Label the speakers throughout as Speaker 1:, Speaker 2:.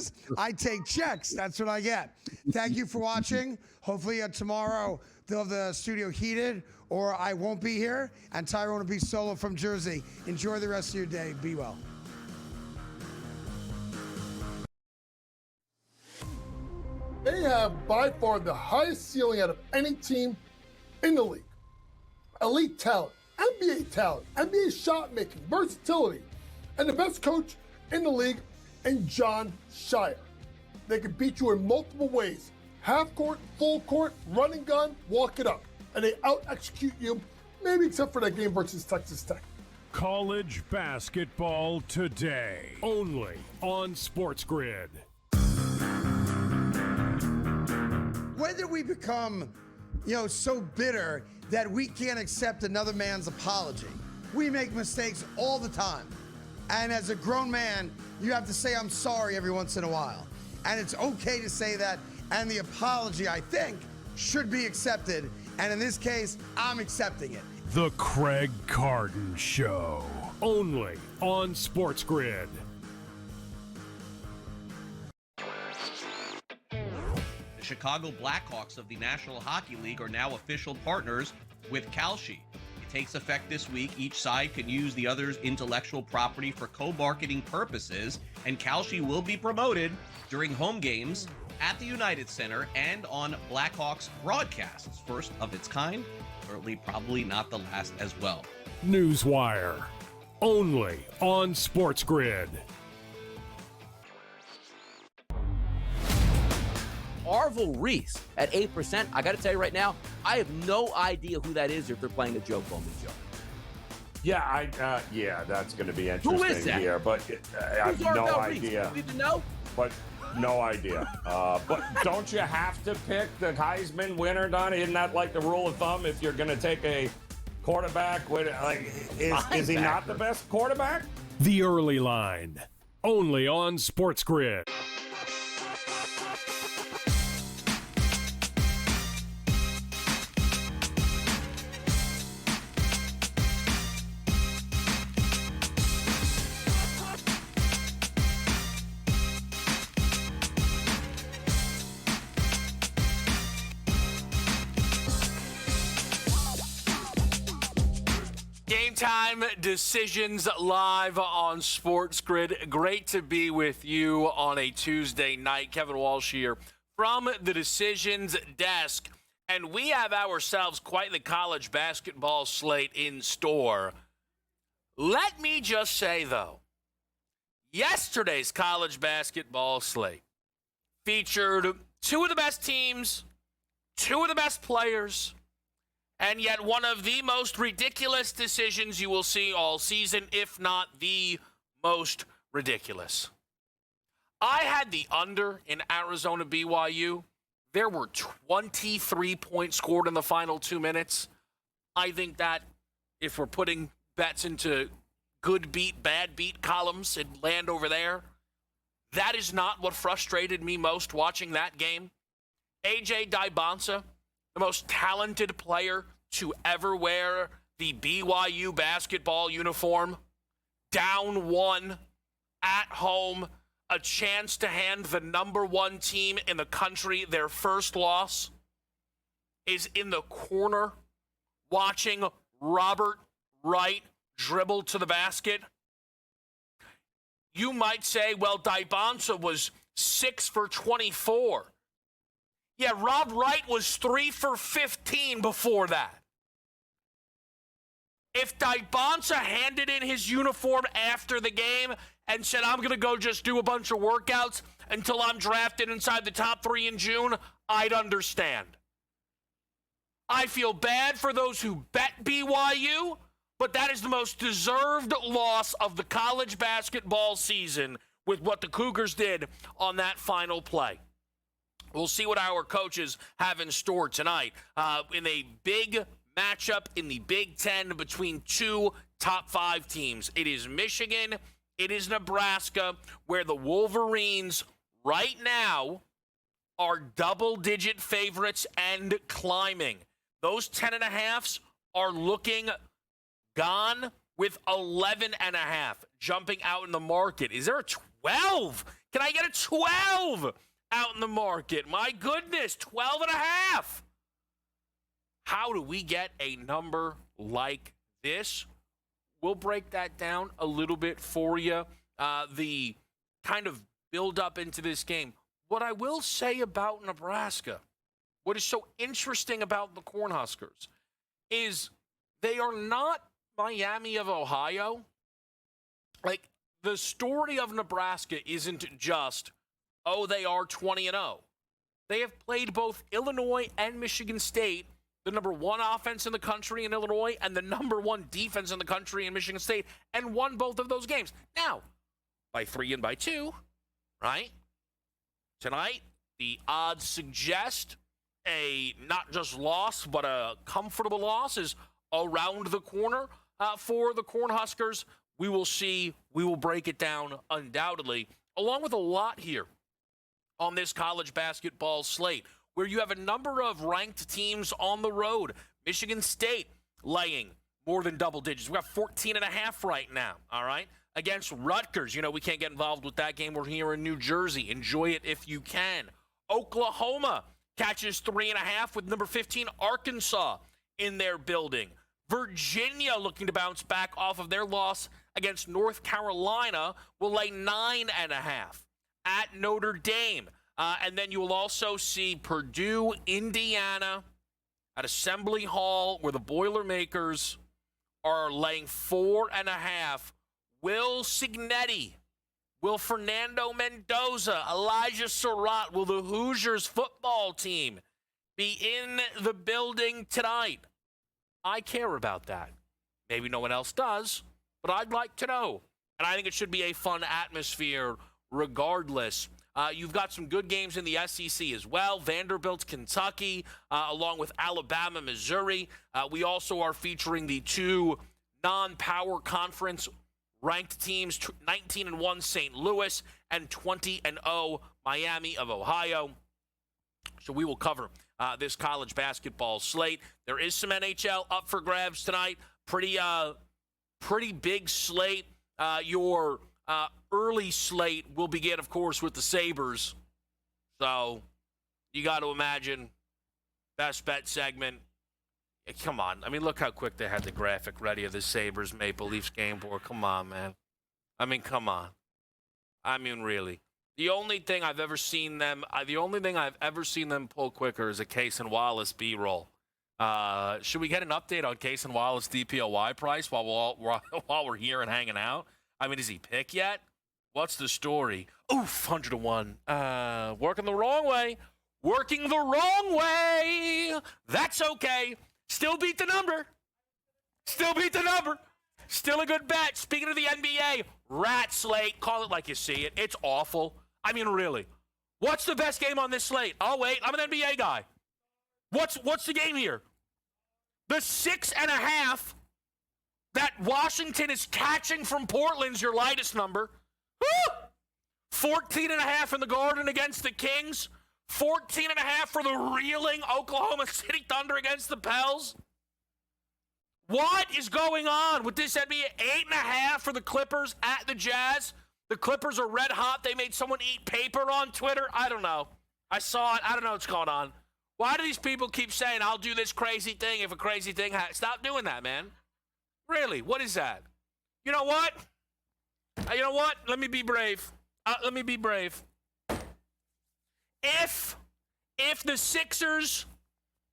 Speaker 1: is. I take checks. That's what I get. Thank you for watching. Hopefully tomorrow they'll have the studio heated, or I won't be here, and Tyrone will be solo from Jersey. Enjoy the rest of your day. Be well.
Speaker 2: They have by far the highest ceiling out of any team in the league. Elite talent, NBA talent, NBA shot making, versatility, and the best coach in the league in John Shire. They can beat you in multiple ways. Half court, full court, running gun, walk it up. And they out-execute you, maybe except for that game versus Texas Tech.
Speaker 3: College basketball today, only on SportsGrid.
Speaker 1: When did we become, so bitter that we can't accept another man's apology? We make mistakes all the time. And as a grown man, you have to say, I'm sorry every once in a while. And it's okay to say that. And the apology, I think, should be accepted. And in this case, I'm accepting it.
Speaker 3: The Craig Carton Show, only on SportsGrid.
Speaker 4: The Chicago Blackhawks of the National Hockey League are now official partners with Kalshi. It takes effect this week. Each side can use the other's intellectual property for co-marketing purposes, and Kalshi will be promoted during home games at the United Center and on Blackhawks broadcasts. First of its kind, certainly probably not the last as well.
Speaker 3: Newswire, only on SportsGrid.
Speaker 5: Arvel Reese at 8%. I got to tell you right now, I have no idea who that is or if they're playing a joke on me, Joe.
Speaker 6: Yeah, that's going to be interesting
Speaker 5: Who is that?
Speaker 6: here, but I have no idea.
Speaker 5: You need to know?
Speaker 6: But no idea. But don't you have to pick the Heisman winner, Don? Isn't that like the rule of thumb if you're going to take a quarterback? Is he not the best quarterback?
Speaker 3: The Early Line, only on SportsGrid.
Speaker 7: GameTime Decisions live on SportsGrid. Great to be with you on a Tuesday night. Kevin Walsh here from the Decisions desk. And we have ourselves quite the college basketball slate in store. Let me just say, though, yesterday's college basketball slate featured two of the best teams, two of the best players, and yet one of the most ridiculous decisions you will see all season, if not the most ridiculous. I had the under in Arizona BYU. There were 23 points scored in the final 2 minutes. I think that if we're putting bets into good beat, bad beat columns and land over there, that is not what frustrated me most watching that game. A.J. Dybonsa, the most talented player to ever wear the BYU basketball uniform, down one at home, a chance to hand the number one team in the country their first loss, is in the corner watching Robert Wright dribble to the basket. You might say, well, Dybonsa was 6 for 24. Yeah, Rob Wright was 3 for 15 before that. If Dybonsa handed in his uniform after the game and said, I'm going to go just do a bunch of workouts until I'm drafted inside the top 3 in June, I'd understand. I feel bad for those who bet BYU, but that is the most deserved loss of the college basketball season with what the Cougars did on that final play. We'll see what our coaches have in store tonight in a big matchup in the Big Ten between two top 5 teams. It is Michigan, it is Nebraska, where the Wolverines right now are double-digit favorites and climbing. Those 10.5s are looking gone with 11.5 jumping out in the market. Is there a 12 Can I get a 12 out in the market? My goodness, 12.5. How do we get a number like this? We'll break that down a little bit for you. The kind of build up into this game. What I will say about Nebraska, what is so interesting about the Cornhuskers, is they are not Miami of Ohio. Like, the story of Nebraska isn't just, oh, they are 20-0. They have played both Illinois and Michigan State, the number one offense in the country in Illinois and the number one defense in the country in Michigan State, and won both of those games. Now, by 3 and by 2, right? Tonight, the odds suggest a not just loss, but a comfortable loss is around the corner for the Cornhuskers. We will see. We will break it down undoubtedly, along with a lot here on this college basketball slate, where you have a number of ranked teams on the road. Michigan State laying more than double digits. We got 14.5 right now, all right? Against Rutgers. You know, we can't get involved with that game. We're here in New Jersey. Enjoy it if you can. Oklahoma catches 3.5 with number 15 Arkansas in their building. Virginia, looking to bounce back off of their loss against North Carolina, will lay 9.5 at Notre Dame. And then you will also see Purdue, Indiana at Assembly Hall, where the Boilermakers are laying 4.5. Will Signetti, will Fernando Mendoza, Elijah Surratt, will the Hoosiers football team be in the building tonight? I care about that. Maybe no one else does, but I'd like to know. And I think it should be a fun atmosphere regardless. You've got some good games in the SEC as well. Vanderbilt, Kentucky, along with Alabama, Missouri. We also are featuring the two non-power conference ranked teams, 19-1 St. Louis and 20-0 Miami of Ohio. So we will cover this college basketball slate. There is some NHL up for grabs tonight. Pretty big slate. Your early slate will begin, of course, with the Sabres. So you got to imagine best bet segment. Come on. I mean, look how quick they had the graphic ready of the Sabres Maple Leafs game board. Come on, man. I mean, come on. I mean, really. The only thing I've ever seen them pull quicker is a Case and Wallace B-roll. Should we get an update on Case and Wallace DPOY price while we're here and hanging out? I mean, is he pick yet? What's the story? Oof, 100-1. Working the wrong way. Working the wrong way. That's okay. Still beat the number. Still beat the number. Still a good bet. Speaking of the NBA, rat slate. Call it like you see it. It's awful. I mean, really. What's the best game on this slate? Oh, wait. I'm an NBA guy. What's the game here? The 6.5 that Washington is catching from Portland's your lightest number. 14.5 in the Garden against the Kings. 14.5 for the reeling Oklahoma City Thunder against the Pels. What is going on with this NBA? 8.5 for the Clippers at the Jazz. The Clippers are red hot. They made someone eat paper on Twitter. I don't know. I saw it. I don't know what's going on. Why do these people keep saying, I'll do this crazy thing if a crazy thing happens? Stop doing that, man. Really, what is that? You know what? Let me be brave. If the Sixers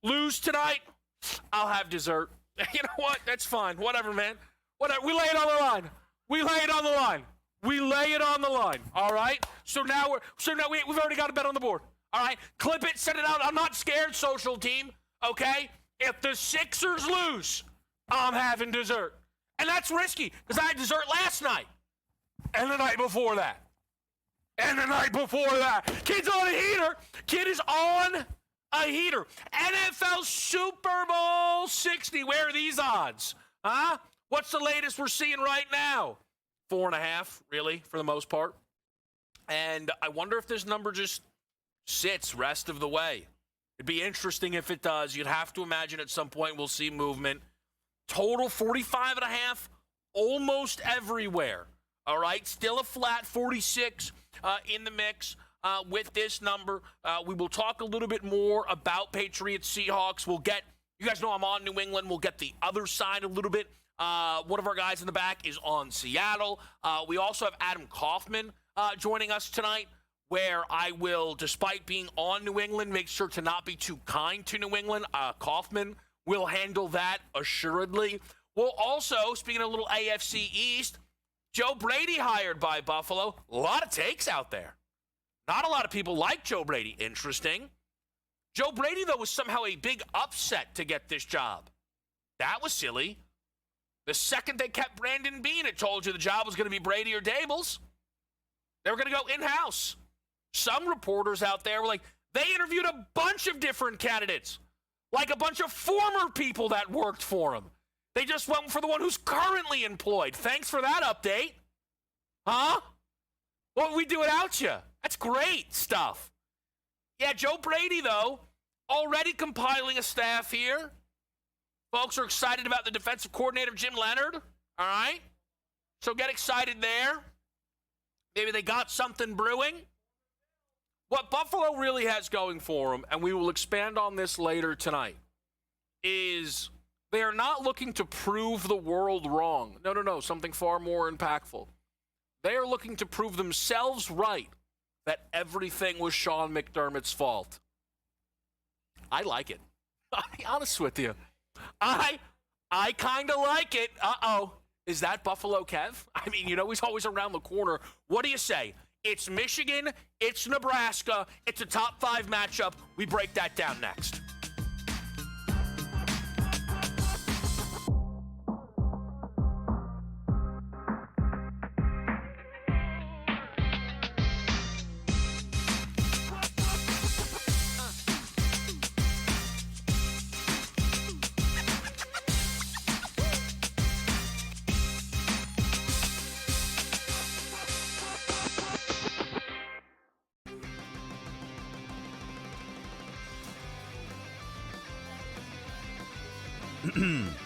Speaker 7: lose tonight, I'll have dessert. You know what? That's fine. Whatever, man. Whatever. We lay it on the line. We lay it on the line. All right? So now we've already got a bet on the board. All right? Clip it, send it out. I'm not scared, social team. Okay? If the Sixers lose, I'm having dessert. And that's risky because I had dessert last night. And the night before that. Kid's on a heater. Kid is on a heater. NFL Super Bowl 60. Where are these odds? Huh? What's the latest we're seeing right now? 4.5, really, for the most part. And I wonder if this number just sits rest of the way. It'd be interesting if it does. You'd have to imagine at some point we'll see movement. Total 45.5, almost everywhere. All right, still a flat 46 in the mix with this number. We will talk a little bit more about Patriots Seahawks. We'll get, you guys know I'm on New England. We'll get the other side a little bit. One of our guys in the back is on Seattle. We also have Adam Kaufman joining us tonight, where I will, despite being on New England, make sure to not be too kind to New England. Kaufman will handle that assuredly. We'll also, speaking of a little AFC East, Joe Brady hired by Buffalo. A lot of takes out there. Not a lot of people like Joe Brady. Interesting. Joe Brady, though, was somehow a big upset to get this job. That was silly. The second they kept Brandon Beane, it told you the job was going to be Brady or Daboll's. They were going to go in-house. Some reporters out there were like, they interviewed a bunch of different candidates, like a bunch of former people that worked for him. They just went for the one who's currently employed. Thanks for that update. Huh? What would we do without you? That's great stuff. Yeah, Joe Brady, though, already compiling a staff here. Folks are excited about the defensive coordinator, Jim Leonard. All right? So get excited there. Maybe they got something brewing. What Buffalo really has going for them, and we will expand on this later tonight, is they are not looking to prove the world wrong. No. Something far more impactful. They are looking to prove themselves right that everything was Sean McDermott's fault. I like it. I'll be honest with you. I kind of like it. Uh-oh. Is that Buffalo Kev? I mean, he's always around the corner. What do you say? It's Michigan. It's Nebraska. It's a top 5 matchup. We break that down next.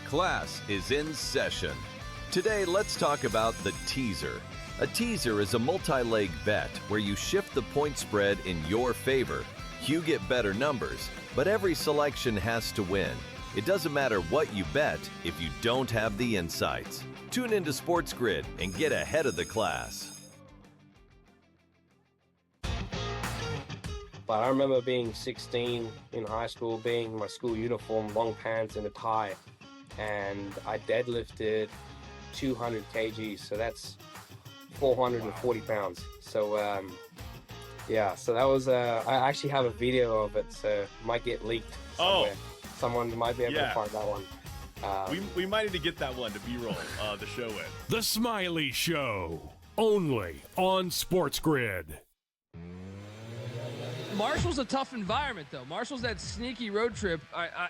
Speaker 8: Class is in session. Today, let's talk about the teaser. A teaser is a multi-leg bet where you shift the point spread in your favor. You get better numbers, but every selection has to win. It doesn't matter what you bet if you don't have the insights. Tune into SportsGrid and get ahead of the class.
Speaker 9: But I remember being 16 in high school, being in my school uniform, long pants and a tie, and I deadlifted 200 kgs, so that's 440 pounds. So yeah, so that was I actually have a video of it, so it might get leaked somewhere. Someone might be able to find that one.
Speaker 10: We might need to get that one to B-roll the show in.
Speaker 3: The Smiley Show, only on SportsGrid.
Speaker 11: Marshall's a tough environment, though. Marshall's that sneaky road trip,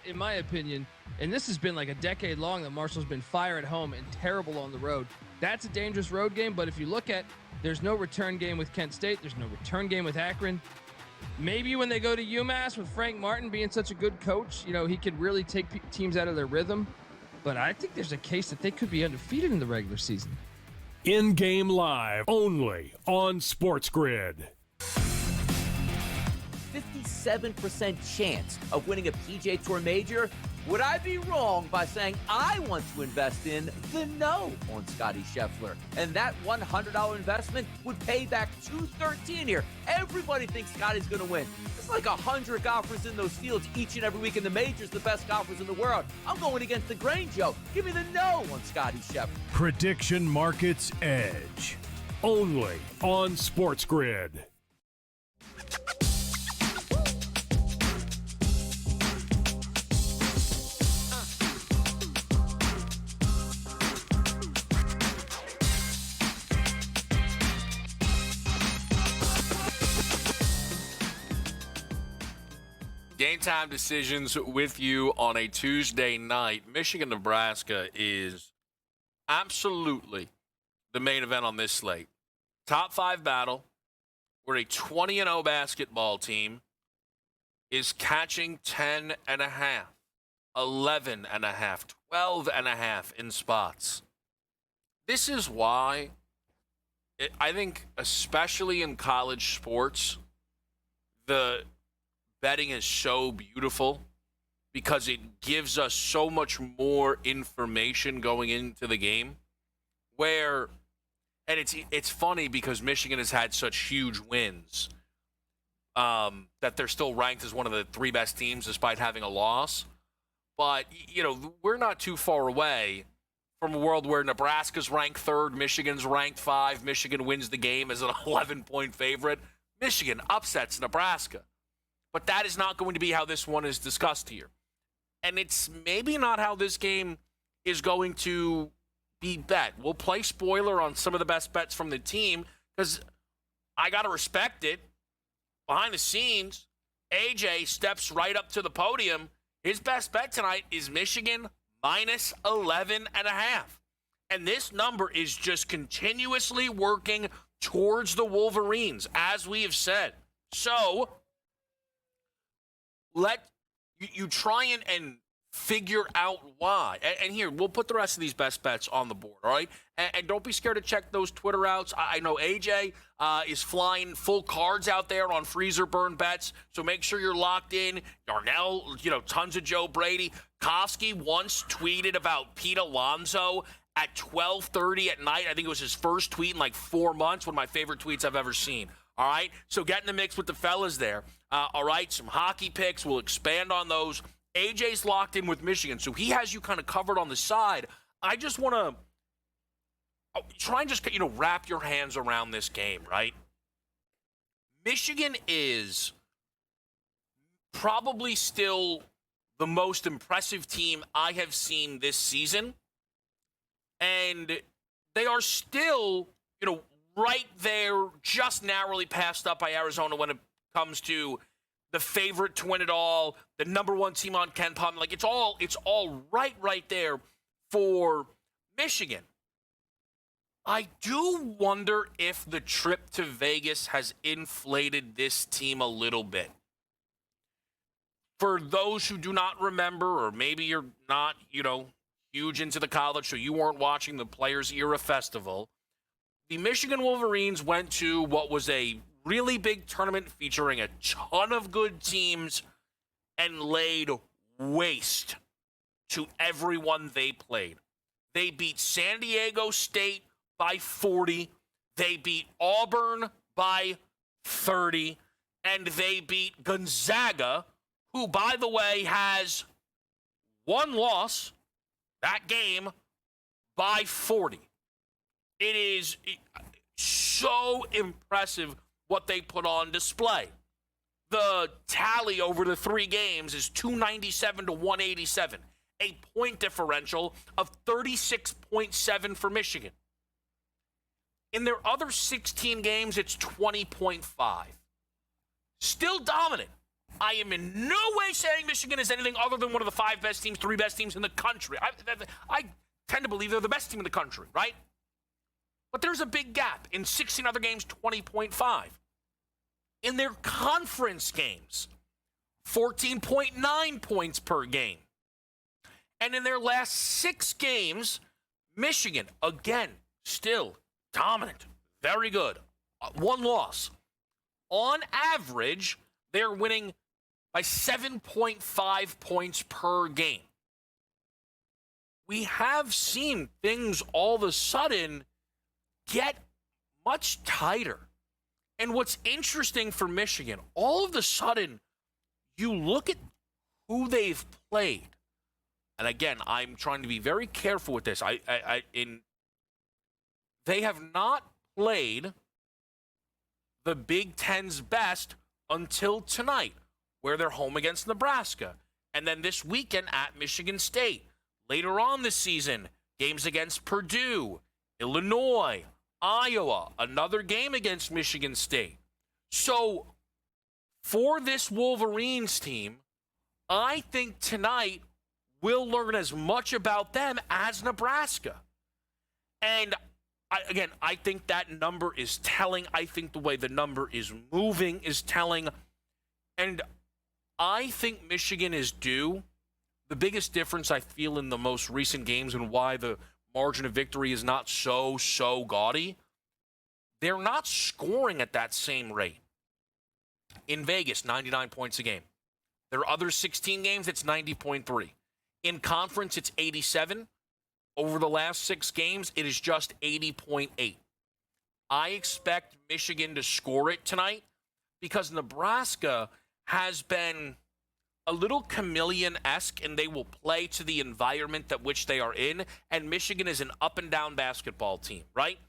Speaker 11: in my opinion, and this has been like a decade long that Marshall's been fire at home and terrible on the road. That's a dangerous road game, but if you look at, there's no return game with Kent State. There's no return game with Akron. Maybe when they go to UMass with Frank Martin being such a good coach, he could really take teams out of their rhythm. But I think there's a case that they could be undefeated in the regular season.
Speaker 3: In-game live, only on SportsGrid.
Speaker 5: 57% chance of winning a PGA Tour major. Would I be wrong by saying I want to invest in the no on Scotty Scheffler? And that $100 investment would pay back $213 here. Everybody thinks Scotty's going to win. It's like 100 golfers in those fields each and every week in the majors, the best golfers in the world. I'm going against the grain, Joe. Give me the no on Scotty Scheffler.
Speaker 3: Prediction Markets Edge, only on SportsGrid.
Speaker 7: Game time decisions with you on a Tuesday night. Michigan-Nebraska is absolutely the main event on this slate. Top 5 battle where a 20-0 basketball team is catching 10.5, 11.5, 12.5 in spots. This is why I think especially in college sports, the betting is so beautiful because it gives us so much more information going into the game. And it's funny because Michigan has had such huge wins that they're still ranked as one of the 3 best teams despite having a loss. But, we're not too far away from a world where Nebraska's ranked 3rd, Michigan's ranked 5, Michigan wins the game as an 11-point favorite. Michigan upsets Nebraska. But that is not going to be how this one is discussed here. And it's maybe not how this game is going to be bet. We'll play spoiler on some of the best bets from the team because I got to respect it. Behind the scenes, AJ steps right up to the podium. His best bet tonight is Michigan minus 11.5. And this number is just continuously working towards the Wolverines, as we have said. So let you try and figure out why. And here, we'll put the rest of these best bets on the board, all right? And don't be scared to check those Twitter outs. I know AJ is flying full cards out there on freezer burn bets, so make sure you're locked in. Darnell, tons of Joe Brady. Kofsky once tweeted about Pete Alonso at 12:30 at night. I think it was his first tweet in like 4 months, one of my favorite tweets I've ever seen. All right, so get in the mix with the fellas there. All right, some hockey picks. We'll expand on those. AJ's locked in with Michigan, so he has you kind of covered on the side. I just want to try and just, wrap your hands around this game, right? Michigan is probably still the most impressive team I have seen this season, and they are still, right there, just narrowly passed up by Arizona when it comes to the favorite to win it all, the number 1 team on Ken Palm. Like, it's all right there for Michigan. I do wonder if the trip to Vegas has inflated this team a little bit. For those who do not remember, or maybe you're not, huge into the college, so you weren't watching the Players Era Festival, the Michigan Wolverines went to what was a really big tournament featuring a ton of good teams and laid waste to everyone they played. They beat San Diego State by 40. They beat Auburn by 30. And they beat Gonzaga, who, by the way, has 1 loss that game by 40. It is so impressive what they put on display. The tally over the 3 games is 297 to 187, a point differential of 36.7 for Michigan. In their other 16 games, it's 20.5. Still dominant. I am in no way saying Michigan is anything other than one of the 5 best teams, 3 best teams in the country. I tend to believe they're the best team in the country, right? But there's a big gap. In 16 other games, 20.5. In their conference games, 14.9 points per game. And in their last 6 games, Michigan, again, still dominant. Very good. 1 loss. On average, they're winning by 7.5 points per game. We have seen things all of a sudden get much tighter. And what's interesting for Michigan, all of a sudden, you look at who they've played. And again, I'm trying to be very careful with this. They have not played the Big Ten's best until tonight, where they're home against Nebraska. And then this weekend at Michigan State. Later on this season, games against Purdue, Illinois, Iowa, another game against Michigan State. So, for this Wolverines team, I think tonight we'll learn as much about them as Nebraska. And I think that number is telling. I think the way the number is moving is telling. And I think Michigan is due. The biggest difference I feel in the most recent games and why the margin of victory is not so gaudy they're not scoring at that same rate. In Vegas, 99 points a game. Their other 16 games, it's 90.3. In conference, it's 87. Over the last 6 games, it is just 80.8. I expect Michigan to score it tonight because Nebraska has been a little chameleon-esque, and they will play to the environment that which they are in, and Michigan is an up-and-down basketball team, right?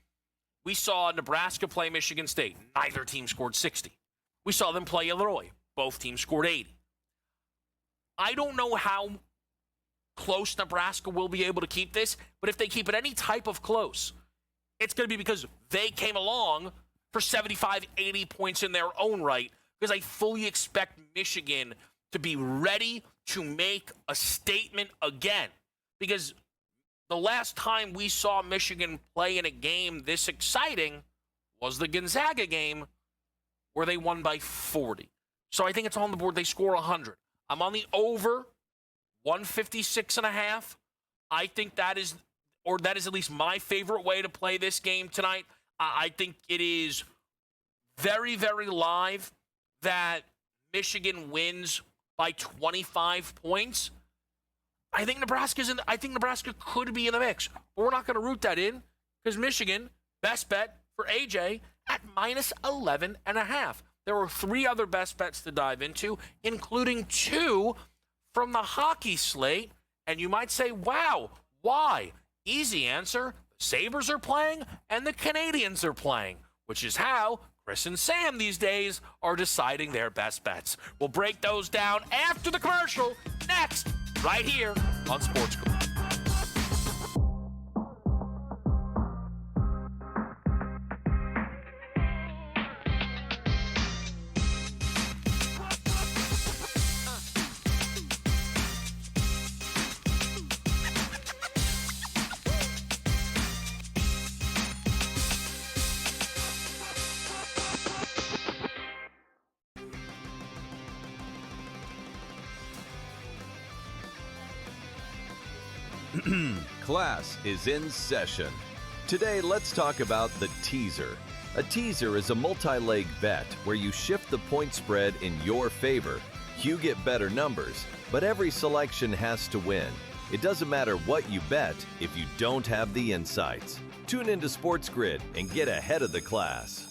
Speaker 7: We saw Nebraska play Michigan State. Neither team scored 60. We saw them play Illinois. Both teams scored 80. I don't know how close Nebraska will be able to keep this, but if they keep it any type of close, it's going to be because they came along for 75, 80 points in their own right, because I fully expect Michigan to be ready to make a statement again. Because the last time we saw Michigan play in a game this exciting was the Gonzaga game where they won by 40. So I think it's on the board. They score 100. I'm on the over 156.5. I think that is at least my favorite way to play this game tonight. I think it is very, very live that Michigan wins by 25 points. I think Nebraska could be in the mix. But we're not going to root that in because Michigan, best bet for AJ at minus 11.5. There were 3 other best bets to dive into, including 2 from the hockey slate. And you might say, wow, why? Easy answer. The Sabres are playing and the Canadians are playing, which is how Chris and Sam these days are deciding their best bets. We'll break those down after the commercial, next, right here on SportsGrid.
Speaker 8: Class is in session. Today, let's talk about the teaser. A teaser is a multi-leg bet where you shift the point spread in your favor. You get better numbers, but every selection has to win. It doesn't matter what you bet if you don't have the insights. Tune into SportsGrid and get ahead of the class.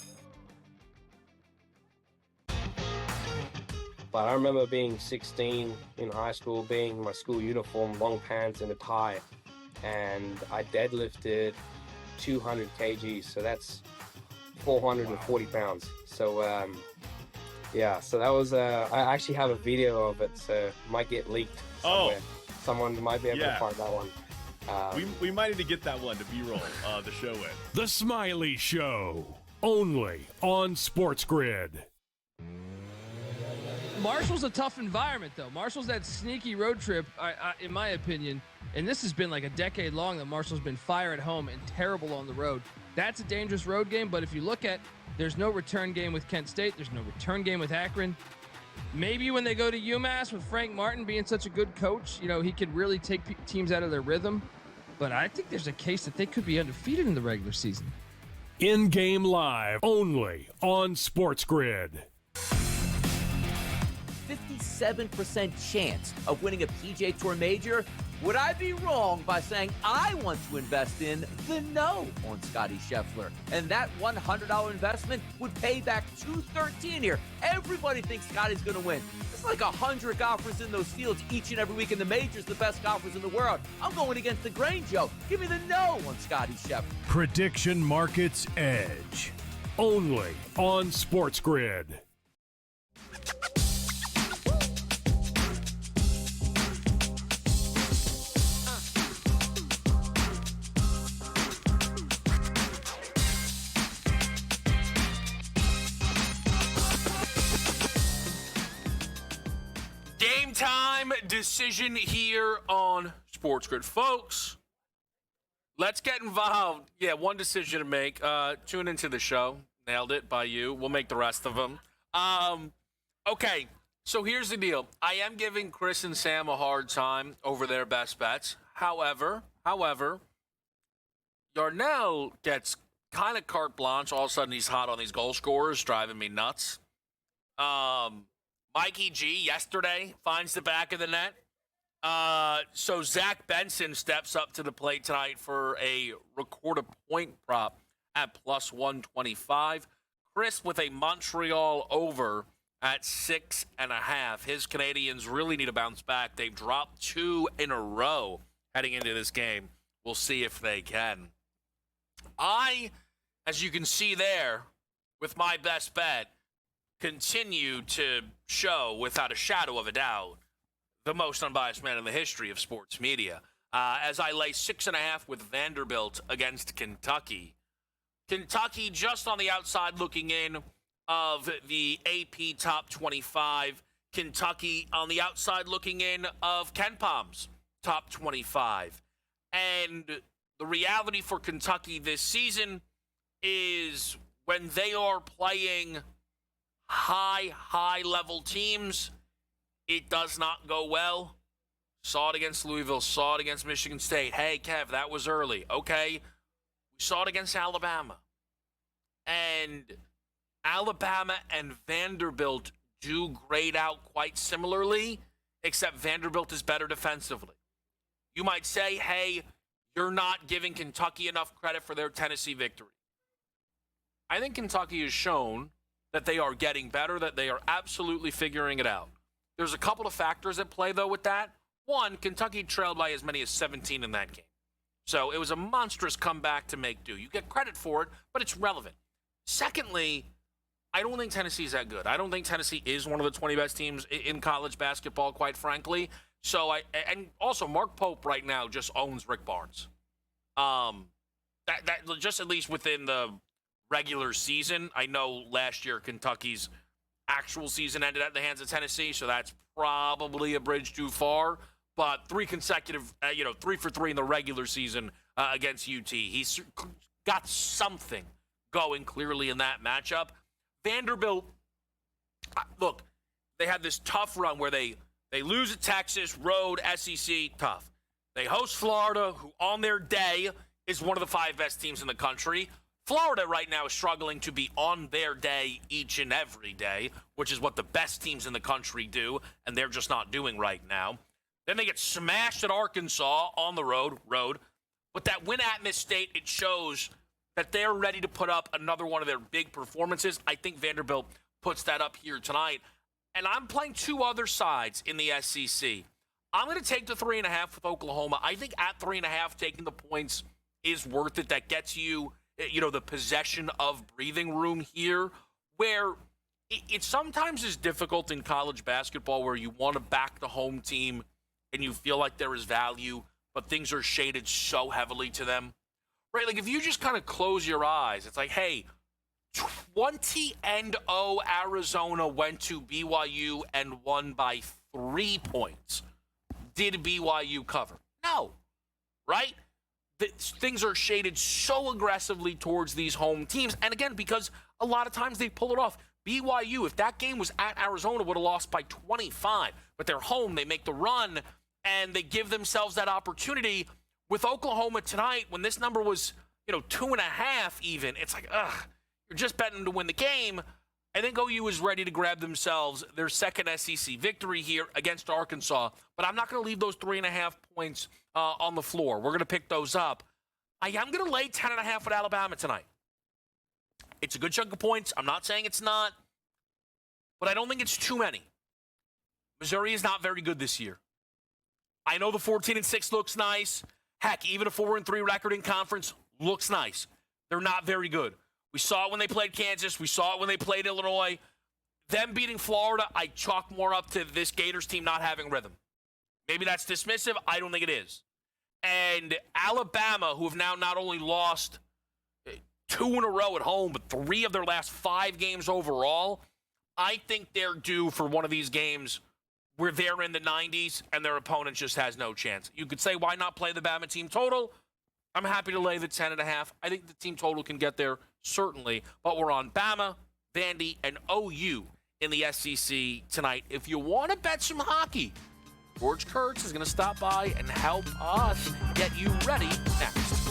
Speaker 9: But I remember being 16 in high school, being in my school uniform, long pants and a tie, and I deadlifted 200 kgs, so that's 440 pounds. So yeah, so that was I actually have a video of it, so it might get leaked somewhere. Someone might be able to find that one.
Speaker 10: We might need to get that one to B-roll the show in.
Speaker 3: The Smiley Show, only on SportsGrid.
Speaker 11: Marshall's a tough environment, though. Marshall's that sneaky road trip, in my opinion, and this has been like a decade long that Marshall's been fire at home and terrible on the road. That's a dangerous road game, but if you look at, there's no return game with Kent State. There's no return game with Akron. Maybe when they go to UMass with Frank Martin being such a good coach, you know, he could really take teams out of their rhythm. But I think there's a case that they could be undefeated in the regular season.
Speaker 3: In-game live, only on SportsGrid.
Speaker 5: 57% chance of winning a PGA Tour major. Would I be wrong by saying I want to invest in the no on Scotty Scheffler? And that $100 investment would pay back $213 here. Everybody thinks Scotty's going to win. It's like 100 golfers in those fields each and every week in the majors, the best golfers in the world. I'm going against the grain, Joe. Give me the no on Scotty Scheffler.
Speaker 3: Prediction Markets Edge, only on SportsGrid.
Speaker 7: Game time decision here on SportsGrid. Folks, let's get involved. Yeah, one decision to make. Tune into the show. Nailed it by you. We'll make the rest of them. Okay, so here's the deal. I am giving Chris and Sam a hard time over their best bets. However, Yarnell gets kind of carte blanche. All of a sudden, he's hot on these goal scorers, driving me nuts. Mikey G yesterday finds the back of the net. So Zach Benson steps up to the plate tonight for a record a point prop at plus 125. Chris with a Montreal over at 6.5. His Canadians really need to bounce back. They've dropped 2 in a row heading into this game. We'll see if they can. I, as you can see there, with my best bet, continue to show, without a shadow of a doubt, the most unbiased man in the history of sports media. As I lay 6.5 with Vanderbilt against Kentucky. Kentucky just on the outside looking in of the AP top 25. Kentucky on the outside looking in of KenPom's top 25. And the reality for Kentucky this season is when they are playing high-level teams, it does not go well. Saw it against Louisville, saw it against Michigan State. Hey, Kev, that was early. Okay. We saw it against Alabama. And Alabama and Vanderbilt do grade out quite similarly, except Vanderbilt is better defensively. You might say, hey, you're not giving Kentucky enough credit for their Tennessee victory. I think Kentucky has shown that they are getting better, that they are absolutely figuring it out. There's a couple of factors at play, though, with that. One, Kentucky trailed by as many as 17 in that game. So it was a monstrous comeback to make do. You get credit for it, but it's relevant. Secondly, I don't think Tennessee is that good. I don't think Tennessee is one of the 20 best teams in college basketball, quite frankly. And also Mark Pope right now just owns Rick Barnes. That just at least within the regular season. I know last year Kentucky's actual season ended at the hands of Tennessee, so that's probably a bridge too far. But 3 consecutive, 3 for 3 in the regular season against UT. He's got something going clearly in that matchup. Vanderbilt, look, they had this tough run where they lose at Texas, road, SEC, tough. They host Florida, who on their day is one of the 5 best teams in the country. Florida right now is struggling to be on their day each and every day, which is what the best teams in the country do, and they're just not doing right now. Then they get smashed at Arkansas on the road. But that win at Miss State, it shows that they're ready to put up another one of their big performances. I think Vanderbilt puts that up here tonight. And I'm playing 2 other sides in the SEC. I'm going to take the 3.5 with Oklahoma. I think at 3.5, taking the points is worth it. That gets you, the possession of breathing room here, where it sometimes is difficult in college basketball where you want to back the home team and you feel like there is value, but things are shaded so heavily to them. Right? Like if you just kind of close your eyes, it's like, hey, 20-0 Arizona went to BYU and won by 3 points. Did BYU cover? No. Right? Things are shaded so aggressively towards these home teams. And again, because a lot of times they pull it off. BYU, if that game was at Arizona, would have lost by 25. But they're home, they make the run, and they give themselves that opportunity. With Oklahoma tonight, when this number was, 2.5 even, it's like, you're just betting to win the game. I think OU is ready to grab themselves their second SEC victory here against Arkansas. But I'm not going to leave those 3.5 points on the floor. We're going to pick those up. I am going to lay 10.5 with Alabama tonight. It's a good chunk of points. I'm not saying it's not. But I don't think it's too many. Missouri is not very good this year. I know the 14-6 looks nice. Heck, even a 4-3 record in conference looks nice. They're not very good. We saw it when they played Kansas. We saw it when they played Illinois. Them beating Florida, I chalk more up to this Gators team not having rhythm. Maybe that's dismissive. I don't think it is. And Alabama, who have now not only lost 2 in a row at home, but 3 of their last 5 games overall, I think they're due for one of these games where they're in the 90s and their opponent just has no chance. You could say, why not play the Bama team total? I'm happy to lay the 10.5. I think the team total can get there, certainly. But we're on Bama, Vandy, and OU in the SEC tonight. If you want to bet some hockey, George Kurtz is going to stop by and help us get you ready next.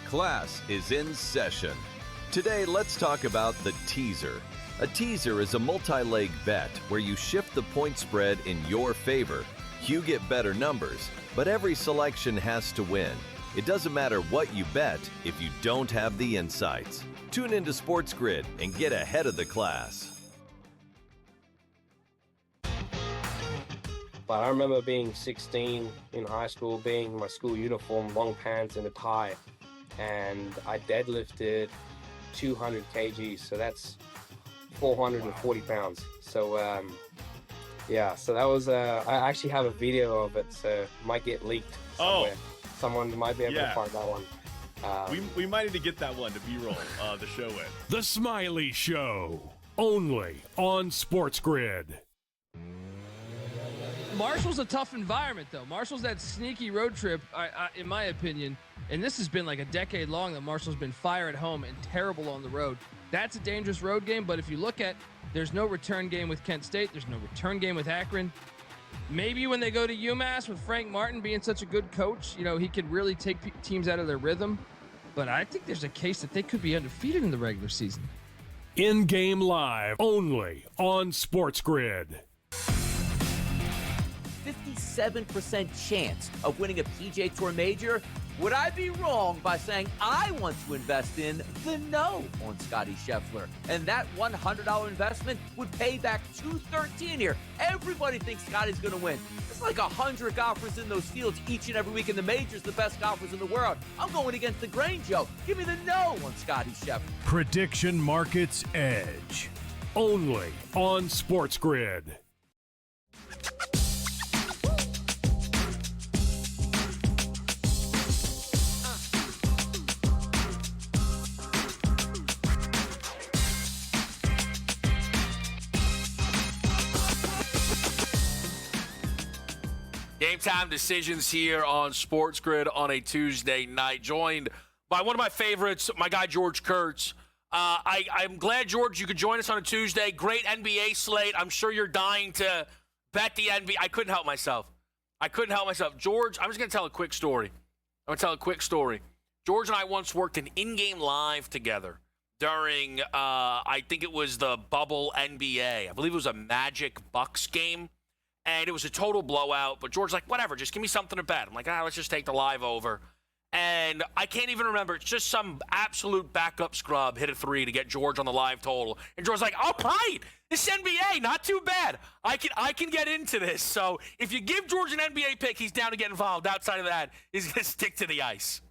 Speaker 8: Class is in session. Today, let's talk about the teaser. A teaser is a multi-leg bet where you shift the point spread in your favor. You get better numbers, but every selection has to win. It doesn't matter what you bet if you don't have the insights. Tune into SportsGrid and get ahead of the class.
Speaker 9: But I remember being 16 in high school, being in my school uniform, long pants and a tie, and I deadlifted 200 kgs, so that's 440 pounds. So yeah, so that was I actually have a video of it, so it might get leaked somewhere. Someone might be able to find that one.
Speaker 10: We might need to get that one to B-roll the show in.
Speaker 3: The Smiley Show, only on SportsGrid.
Speaker 11: Marshall's a tough environment, though. Marshall's that sneaky road trip, in my opinion, and this has been like a decade long that Marshall's been fire at home and terrible on the road. That's a dangerous road game, but if you look at, there's no return game with Kent State. There's no return game with Akron. Maybe when they go to UMass with Frank Martin being such a good coach, he could really take teams out of their rhythm. But I think there's a case that they could be undefeated in the regular season.
Speaker 3: In-game live, only on SportsGrid.
Speaker 5: 57% chance of winning a PGA Tour major. Would I be wrong by saying I want to invest in the no on Scotty Scheffler? And that $100 investment would pay back $213 here. Everybody thinks Scotty's going to win. It's like 100 golfers in those fields each and every week in the majors, the best golfers in the world. I'm going against the grain, Joe. Give me the no on Scotty Scheffler.
Speaker 3: Prediction Markets Edge, only on SportsGrid.
Speaker 7: Game time decisions here on SportsGrid on a Tuesday night. Joined by one of my favorites, my guy George Kurtz. I'm glad, George, you could join us on a Tuesday. Great NBA slate. I'm sure you're dying to bet the NBA. I couldn't help myself. George, I'm just going to tell a quick story. George and I once worked an in-game live together during, I think it was the bubble NBA. I believe it was a Magic Bucks game. And it was a total blowout, but George's like, whatever, just give me something to bet. I'm like, let's just take the live over. And I can't even remember. It's just some absolute backup scrub hit a three to get George on the live total. And George's like, all right, this NBA, not too bad. I can get into this. So if you give George an NBA pick, he's down to get involved. Outside of that, he's going to stick to the ice.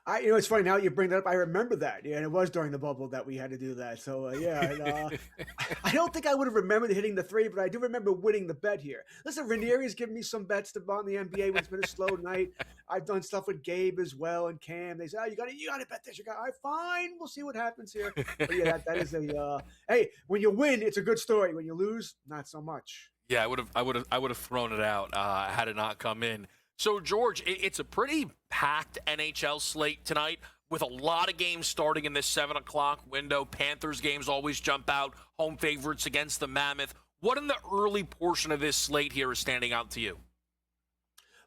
Speaker 12: It's funny now you bring that up. I remember that. Yeah, and it was during the bubble that we had to do that. So, I don't think I would have remembered hitting the three, but I do remember winning the bet here. Listen, Ranieri's given me some bets to on the NBA when it's been a slow night. I've done stuff with Gabe as well and Cam. They say, you got to bet this. All right, fine. We'll see what happens here. But yeah, that is hey, when you win, it's a good story. When you lose, not so much.
Speaker 7: Yeah, I would have thrown it out had it not come in. So, George, it's a pretty packed NHL slate tonight with a lot of games starting in this 7 o'clock window. Panthers games always jump out, home favorites against the Mammoth. What in the early portion of this slate here is standing out to you?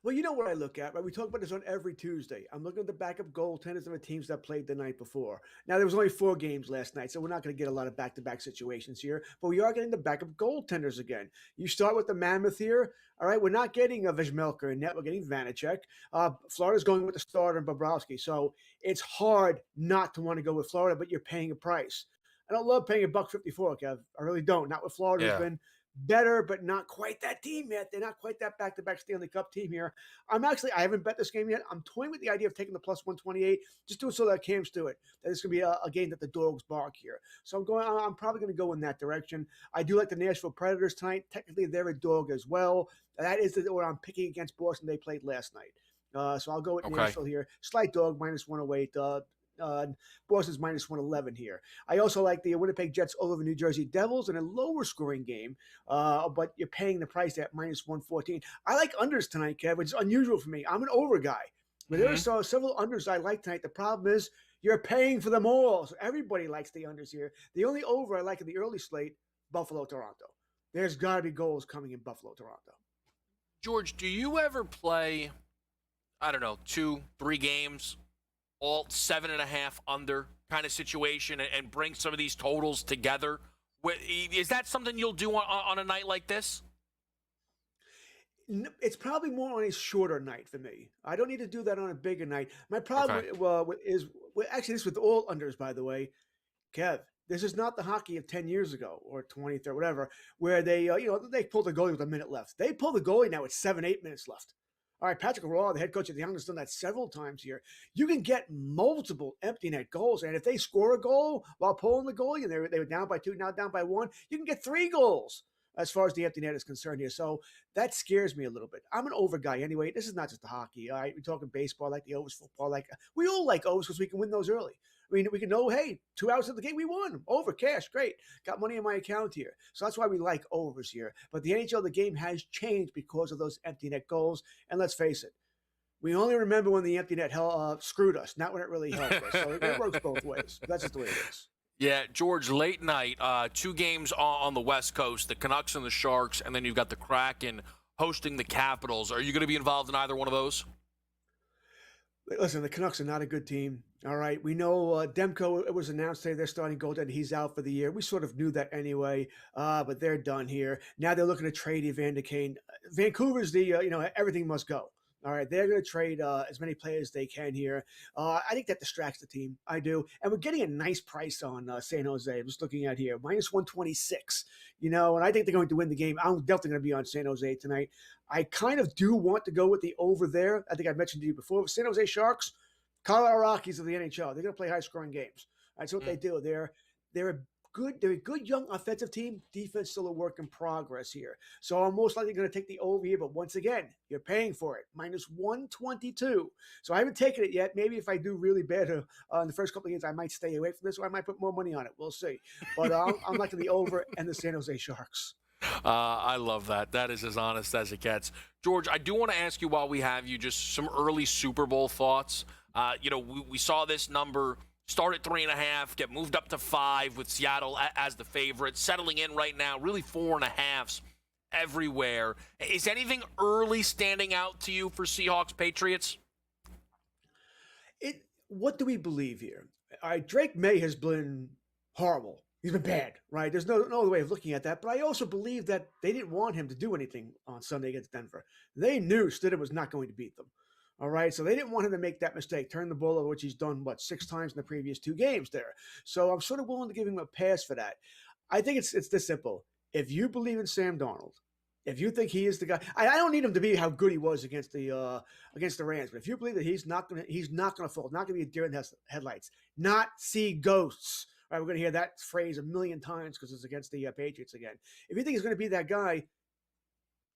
Speaker 12: Well, you know what I look at, right? We talk about this on every Tuesday. I'm looking at the backup goaltenders of the teams that played the night before. Now, there was only 4 games last night, so we're not going to get a lot of back-to-back situations here, but we are getting the backup goaltenders again. You start with the Mammoth here. All right, we're not getting a Vizmelka in net. We're getting Vanacek. Florida's going with the starter and Bobrovsky, so it's hard not to want to go with Florida, but you're paying a price. I don't love paying $1.54, Kev. I really don't. Not with Florida. It's been better, but not quite that team yet. They're not quite that back-to-back Stanley Cup team here. I haven't bet this game yet. I'm toying with the idea of taking the plus 128. Just do it so that Cam Stewart. That it's going to be a game that the dogs bark here. So I'm probably going to go in that direction. I do like the Nashville Predators tonight. Technically, they're a dog as well. That is what I'm picking against Boston. They played last night. So I'll go with Nashville here. Slight dog, minus 108. Boston's minus 111 here. I also like the Winnipeg Jets over the New Jersey Devils in a lower scoring game, but you're paying the price at minus 114. I like unders tonight, Kev, which is unusual for me. I'm an over guy, but there are several unders I like tonight. The problem is you're paying for them all, so everybody likes the unders here. The only over I like in the early slate, Buffalo-Toronto. There's got to be goals coming in Buffalo-Toronto.
Speaker 7: George, do you ever play I don't know, 2-3 games, all 7.5 under kind of situation, and bring some of these totals together? Is that something you'll do on a night like this?
Speaker 12: It's probably more on a shorter night for me. I don't need to do that on a bigger night. My problem is actually this with all unders, by the way, Kev. This is not the hockey of 10 years ago or 20, 30, whatever, where they they pulled the goalie with a minute left. They pull the goalie now with 7-8 minutes left. All right, Patrick Roy, the head coach of the Young, has done that several times here. You can get multiple empty net goals, and if they score a goal while pulling the goalie, and they were down by 2, now down by 1, you can get 3 goals as far as the empty net is concerned here. So that scares me a little bit. I'm an over guy anyway. This is not just the hockey. All right, we're talking baseball, I like the overs, football, we all like overs because we can win those early. I mean, we can know, hey, 2 hours of the game, we won. Over, cash, great. Got money in my account here. So that's why we like overs here. But the NHL, the game has changed because of those empty net goals. And let's face it, we only remember when the empty net screwed us, not when it really helped us. So it works both ways. That's just the way it is.
Speaker 7: Yeah, George, late night, 2 games on the West Coast, the Canucks and the Sharks, and then you've got the Kraken hosting the Capitals. Are you going to be involved in either one of those?
Speaker 12: Listen, the Canucks are not a good team. All right. We know Demko, it was announced today they're starting goaltender. He's out for the year. We sort of knew that anyway, but they're done here. Now they're looking to trade Evander Kane. Vancouver's everything must go. All right, they're going to trade as many players as they can here. I think that distracts the team. I do. And we're getting a nice price on San Jose. I'm just looking at here, -126. And I think they're going to win the game. I'm definitely going to be on San Jose tonight. I kind of do want to go with the over there. I think I mentioned to you before. San Jose Sharks, Colorado Rockies of the NHL. They're going to play high-scoring games. That's what they do. They're a good young offensive team. Defense still a work in progress here. So I'm most likely going to take the over here. But once again, you're paying for it. -122. So I haven't taken it yet. Maybe if I do really bad in the first couple of games, I might stay away from this, or I might put more money on it. We'll see. But I'm liking the over and the San Jose Sharks.
Speaker 7: I love that. That is as honest as it gets. George, I do want to ask you while we have you just some early Super Bowl thoughts. We saw this number start at 3.5, get moved up to 5 with Seattle as the favorite, settling in right now, really 4.5s everywhere. Is anything early standing out to you for Seahawks Patriots?
Speaker 12: What do we believe here? All right, Drake May has been horrible. He's been bad, right? There's no other way of looking at that. But I also believe that they didn't want him to do anything on Sunday against Denver. They knew Stidham was not going to beat them. All right, so they didn't want him to make that mistake, turn the ball over, which he's done, 6 times in the previous 2 games there. So I'm sort of willing to give him a pass for that. I think it's this simple. If you believe in Sam Darnold, if you think he is the guy, I don't need him to be how good he was against the Rams, but if you believe that he's not gonna fall, not gonna be a deer in the headlights, not see ghosts. All right, we're gonna hear that phrase a million times because it's against the Patriots again. If you think he's gonna be that guy,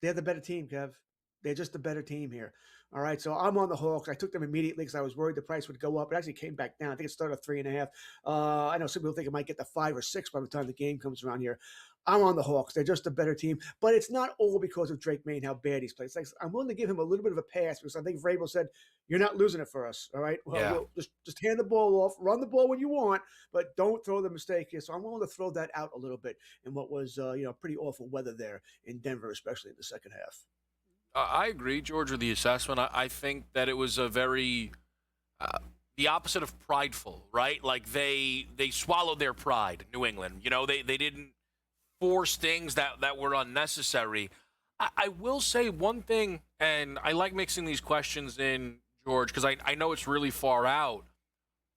Speaker 12: they're the better team, Kev. They're just the better team here. All right, so I'm on the Hawks. I took them immediately because I was worried the price would go up. It actually came back down. I think it started at 3.5. I know some people think it might get to 5 or 6 by the time the game comes around here. I'm on the Hawks. They're just a better team. But it's not all because of Drake May and how bad he's played. It's like, I'm willing to give him a little bit of a pass because I think Vrabel said, you're not losing it for us. All right? Well, just hand the ball off. Run the ball when you want, but don't throw the mistake here. So I'm willing to throw that out a little bit in what was pretty awful weather there in Denver, especially in the second half.
Speaker 7: I agree, George, with the assessment. I think that it was a very the opposite of prideful, right? Like they swallowed their pride, New England. They didn't force things that were unnecessary. I will say one thing, and I like mixing these questions in, George, because I know it's really far out,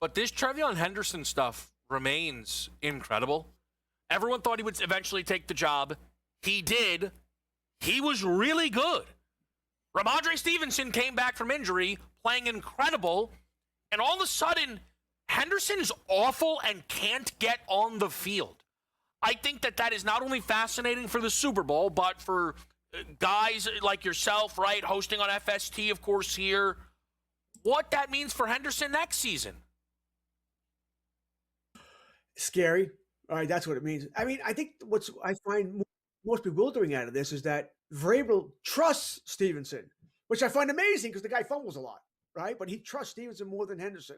Speaker 7: but this Trevion Henderson stuff remains incredible. Everyone thought he would eventually take the job. He did. He was really good. Ramondre Stevenson came back from injury, playing incredible, and all of a sudden, Henderson's awful and can't get on the field. I think that is not only fascinating for the Super Bowl, but for guys like yourself, right, hosting on FST, of course, here, what that means for Henderson next season.
Speaker 12: Scary. All right, that's what it means. I mean, I think what I find most bewildering out of this is that Vrabel trusts Stevenson, which I find amazing because the guy fumbles a lot, right? But he trusts Stevenson more than Henderson.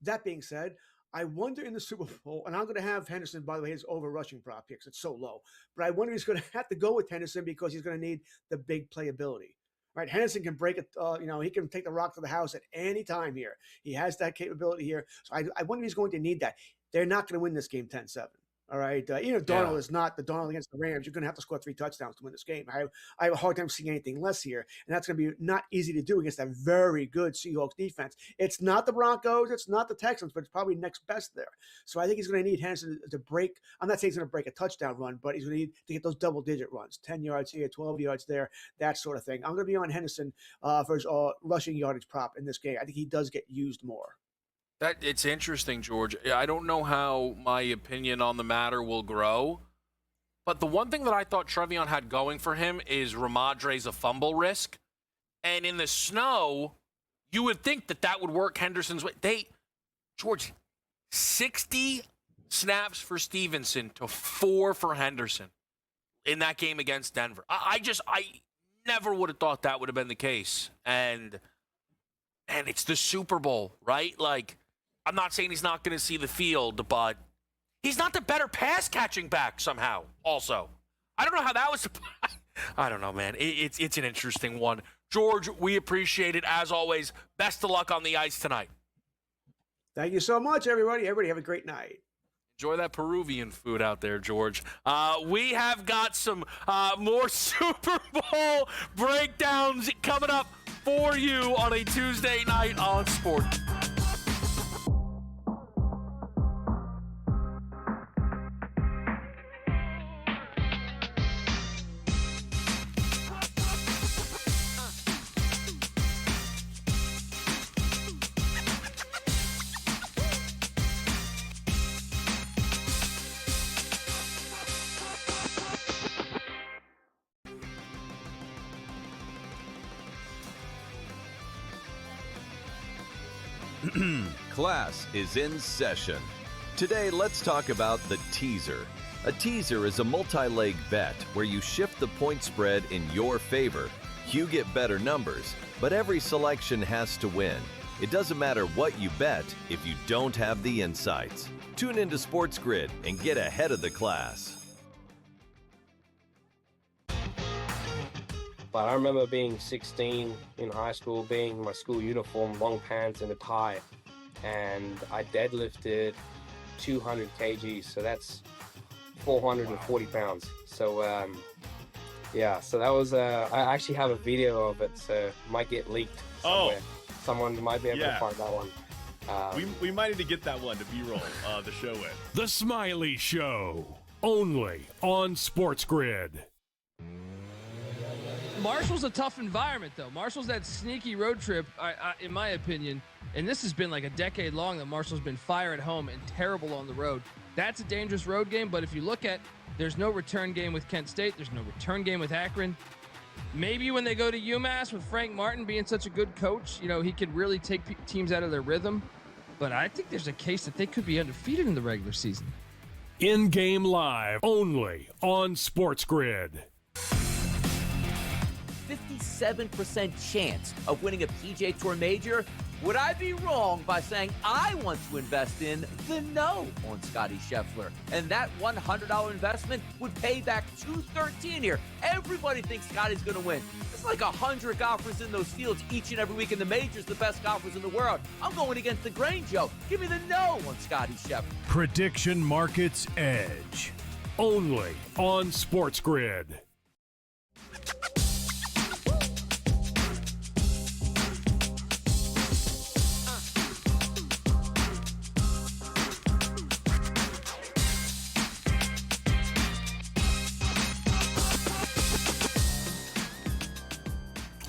Speaker 12: That being said, I wonder in the Super Bowl, and I'm going to have Henderson, by the way, his over rushing prop picks. It's so low. But I wonder if he's going to have to go with Henderson because he's going to need the big playability. right? Henderson can break it. He can take the rock to the house at any time here. He has that capability here. So I wonder if he's going to need that. They're not going to win this game 10-7. All right. Even if Darnold is not the Darnold against the Rams, you're going to have to score 3 touchdowns to win this game. I have a hard time seeing anything less here. And that's going to be not easy to do against that very good Seahawks defense. It's not the Broncos. It's not the Texans, but it's probably next best there. So I think he's going to need Henderson to break. I'm not saying he's going to break a touchdown run, but he's going to need to get those double-digit runs, 10 yards here, 12 yards there, that sort of thing. I'm going to be on Henderson for his rushing yardage prop in this game. I think he does get used more.
Speaker 7: It's interesting, George. I don't know how my opinion on the matter will grow, but the one thing that I thought Trevion had going for him is Ramadre's a fumble risk. And in the snow, you would think that would work Henderson's way. George, 60 snaps for Stevenson to 4 for Henderson in that game against Denver. I never would have thought that would have been the case. And it's the Super Bowl, right? Like, I'm not saying he's not going to see the field, but he's not the better pass-catching back somehow, also. I don't know how that was. I don't know, man. It's an interesting one. George, we appreciate it, as always. Best of luck on the ice tonight.
Speaker 12: Thank you so much, everybody. Everybody have a great night.
Speaker 7: Enjoy that Peruvian food out there, George. We have got some more Super Bowl breakdowns coming up for you on a Tuesday night on Sports.
Speaker 8: Class is in session. Today, let's talk about the teaser. A teaser is a multi-leg bet where you shift the point spread in your favor. You get better numbers, but every selection has to win. It doesn't matter what you bet if you don't have the insights. Tune into SportsGrid and get ahead of the class.
Speaker 9: But I remember being 16 in high school, being in my school uniform, long pants and a tie. And I deadlifted 200 kgs, so that's 440 pounds. So, so that was, I actually have a video of it, so it might get leaked somewhere. Someone might be able to find that one.
Speaker 10: We might need to get that one to B-roll the show with.
Speaker 3: The Smiley Show, only on SportsGrid.
Speaker 11: Marshall's a tough environment, though. Marshall's that sneaky road trip, in my opinion, and this has been like a decade long that Marshall's been fire at home and terrible on the road. That's a dangerous road game, but if you look at, there's no return game with Kent State. There's no return game with Akron. Maybe when they go to UMass with Frank Martin being such a good coach, he could really take teams out of their rhythm. But I think there's a case that they could be undefeated in the regular season.
Speaker 3: In-game live, only on SportsGrid.
Speaker 5: 57% chance of winning a PGA Tour major. Would I be wrong by saying I want to invest in the no on Scotty Scheffler? And that $100 investment would pay back $213 here. Everybody thinks Scotty's going to win. It's like 100 golfers in those fields each and every week in the majors, the best golfers in the world. I'm going against the grain, Joe. Give me the no on Scotty Scheffler.
Speaker 3: Prediction Markets Edge, only on SportsGrid.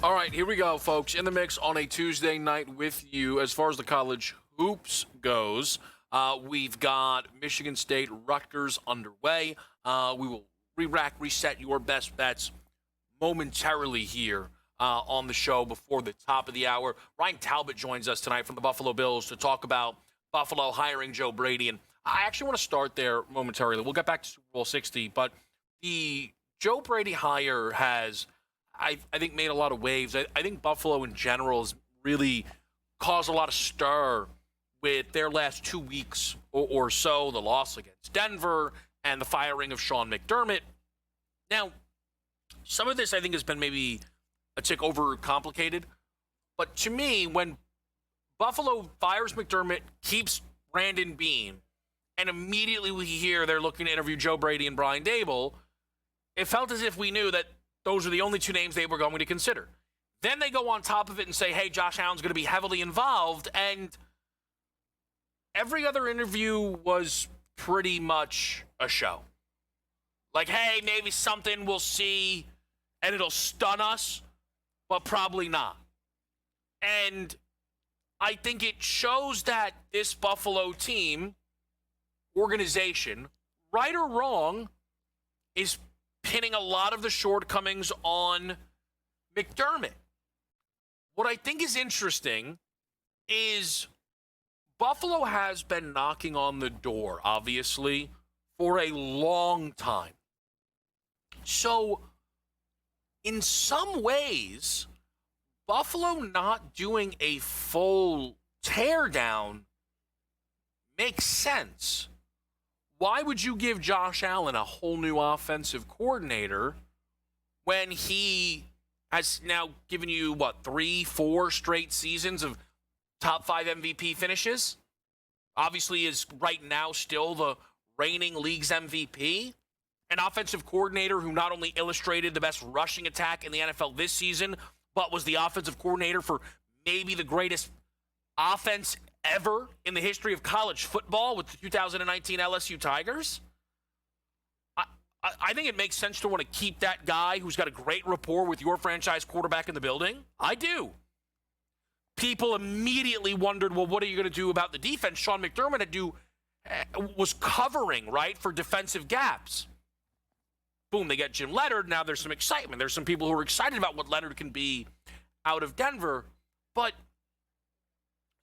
Speaker 7: All right, here we go, folks. In the mix on a Tuesday night with you. As far as the college hoops goes, we've got Michigan State, Rutgers underway. We will re-rack, reset your best bets momentarily here on the show before the top of the hour. Ryan Talbot joins us tonight from the Buffalo Bills to talk about Buffalo hiring Joe Brady. And I actually want to start there momentarily. We'll get back to Super Bowl 60, but the Joe Brady hire has, I think, made a lot of waves. I think Buffalo in general has really caused a lot of stir with their last 2 weeks or so, the loss against Denver and the firing of Sean McDermott. Now, some of this I think has been maybe a tick overcomplicated. But to me, when Buffalo fires McDermott, keeps Brandon Beane, and immediately we hear they're looking to interview Joe Brady and Brian Dable, it felt as if we knew that those are the only two names they were going to consider. Then they go on top of it and say, hey, Josh Allen's going to be heavily involved, and every other interview was pretty much a show. Like, hey, maybe something we'll see, and it'll stun us, but probably not. And I think it shows that this Buffalo team, organization, right or wrong, is pinning a lot of the shortcomings on McDermott. What I think is interesting is Buffalo has been knocking on the door, obviously, for a long time. So, in some ways, Buffalo not doing a full teardown makes sense. Why would you give Josh Allen a whole new offensive coordinator when he has now given you, 3-4 straight seasons of top 5 MVP finishes? Obviously is right now still the reigning league's MVP. An offensive coordinator who not only illustrated the best rushing attack in the NFL this season, but was the offensive coordinator for maybe the greatest offense ever in the history of college football with the 2019 LSU Tigers. I think it makes sense to want to keep that guy who's got a great rapport with your franchise quarterback in the building. I do. People immediately wondered, well, what are you going to do about the defense? Sean McDermott was covering, right, for defensive gaps. Boom, they get Jim Leonard. Now there's some excitement. There's some people who are excited about what Leonard can be out of Denver. But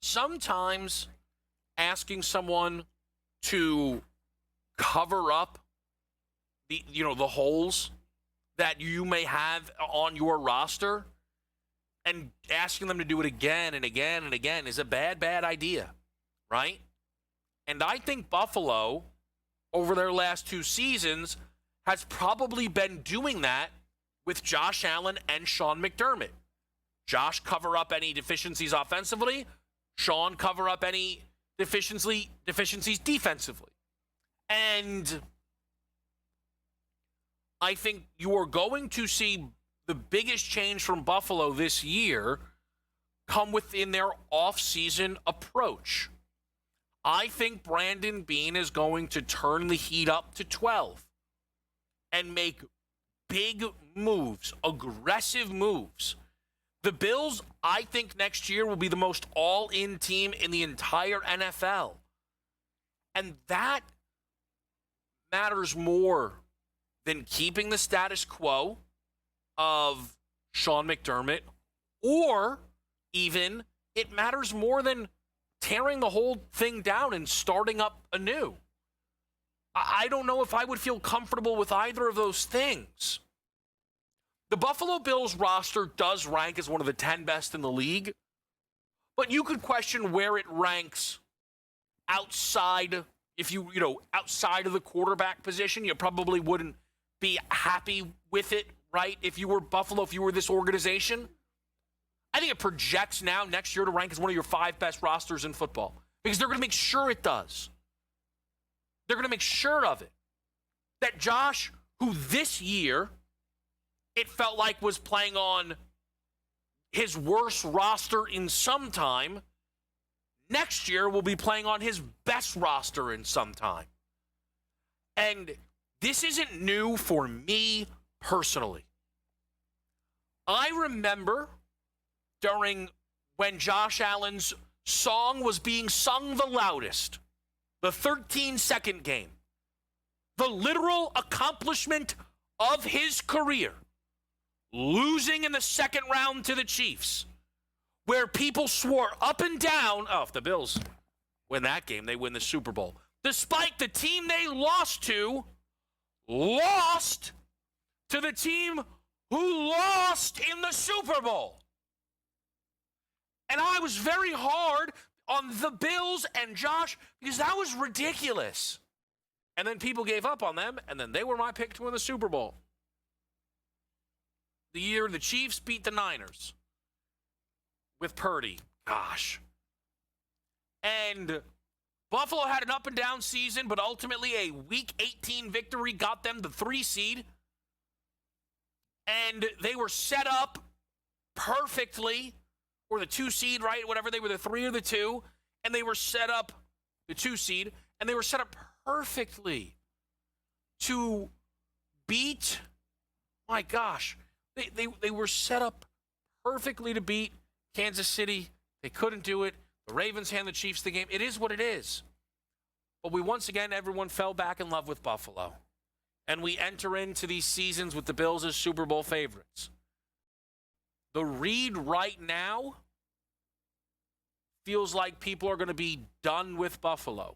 Speaker 7: sometimes asking someone to cover up the holes that you may have on your roster and asking them to do it again and again and again is a bad idea, right? And I think Buffalo, over their last 2 seasons, has probably been doing that with Josh Allen and Sean McDermott. Josh cover up any deficiencies offensively. Sean cover up any deficiencies defensively. And I think you are going to see the biggest change from Buffalo this year come within their offseason approach. I think Brandon Beane is going to turn the heat up to 12 and make big moves, aggressive moves. The Bills, I think next year will be the most all-in team in the entire NFL. And that matters more than keeping the status quo of Sean McDermott, or even it matters more than tearing the whole thing down and starting up anew. I don't know if I would feel comfortable with either of those things. The Buffalo Bills roster does rank as one of the 10 best in the league, but you could question where it ranks outside. If outside of the quarterback position, you probably wouldn't be happy with it, right? If you were Buffalo, if you were this organization, I think it projects now next year to rank as one of your 5 best rosters in football because they're going to make sure it does. They're going to make sure of it. That Josh, who this year it felt like was playing on his worst roster in some time, next year will be playing on his best roster in some time. And this isn't new for me personally. I remember during when Josh Allen's song was being sung the loudest, the 13-second game, the literal accomplishment of his career, losing in the second round to the Chiefs, where people swore up and down, if the Bills win that game, they win the Super Bowl. Despite the team they lost to the team who lost in the Super Bowl. And I was very hard on the Bills and Josh because that was ridiculous. And then people gave up on them, and then they were my pick to win the Super Bowl. The year the Chiefs beat the Niners with Purdy. Gosh. And Buffalo had an up and down season, but ultimately a Week 18 victory got them the 3 seed. And they were set up perfectly, or the 2 seed, right? Whatever, they were the 3 or the 2. And they were set up, the 2 seed, and they were set up perfectly to beat, my gosh, they were set up perfectly to beat Kansas City. They couldn't do it. The Ravens hand the Chiefs the game. It is what it is. But once again, everyone fell back in love with Buffalo. And we enter into these seasons with the Bills as Super Bowl favorites. The read right now feels like people are going to be done with Buffalo.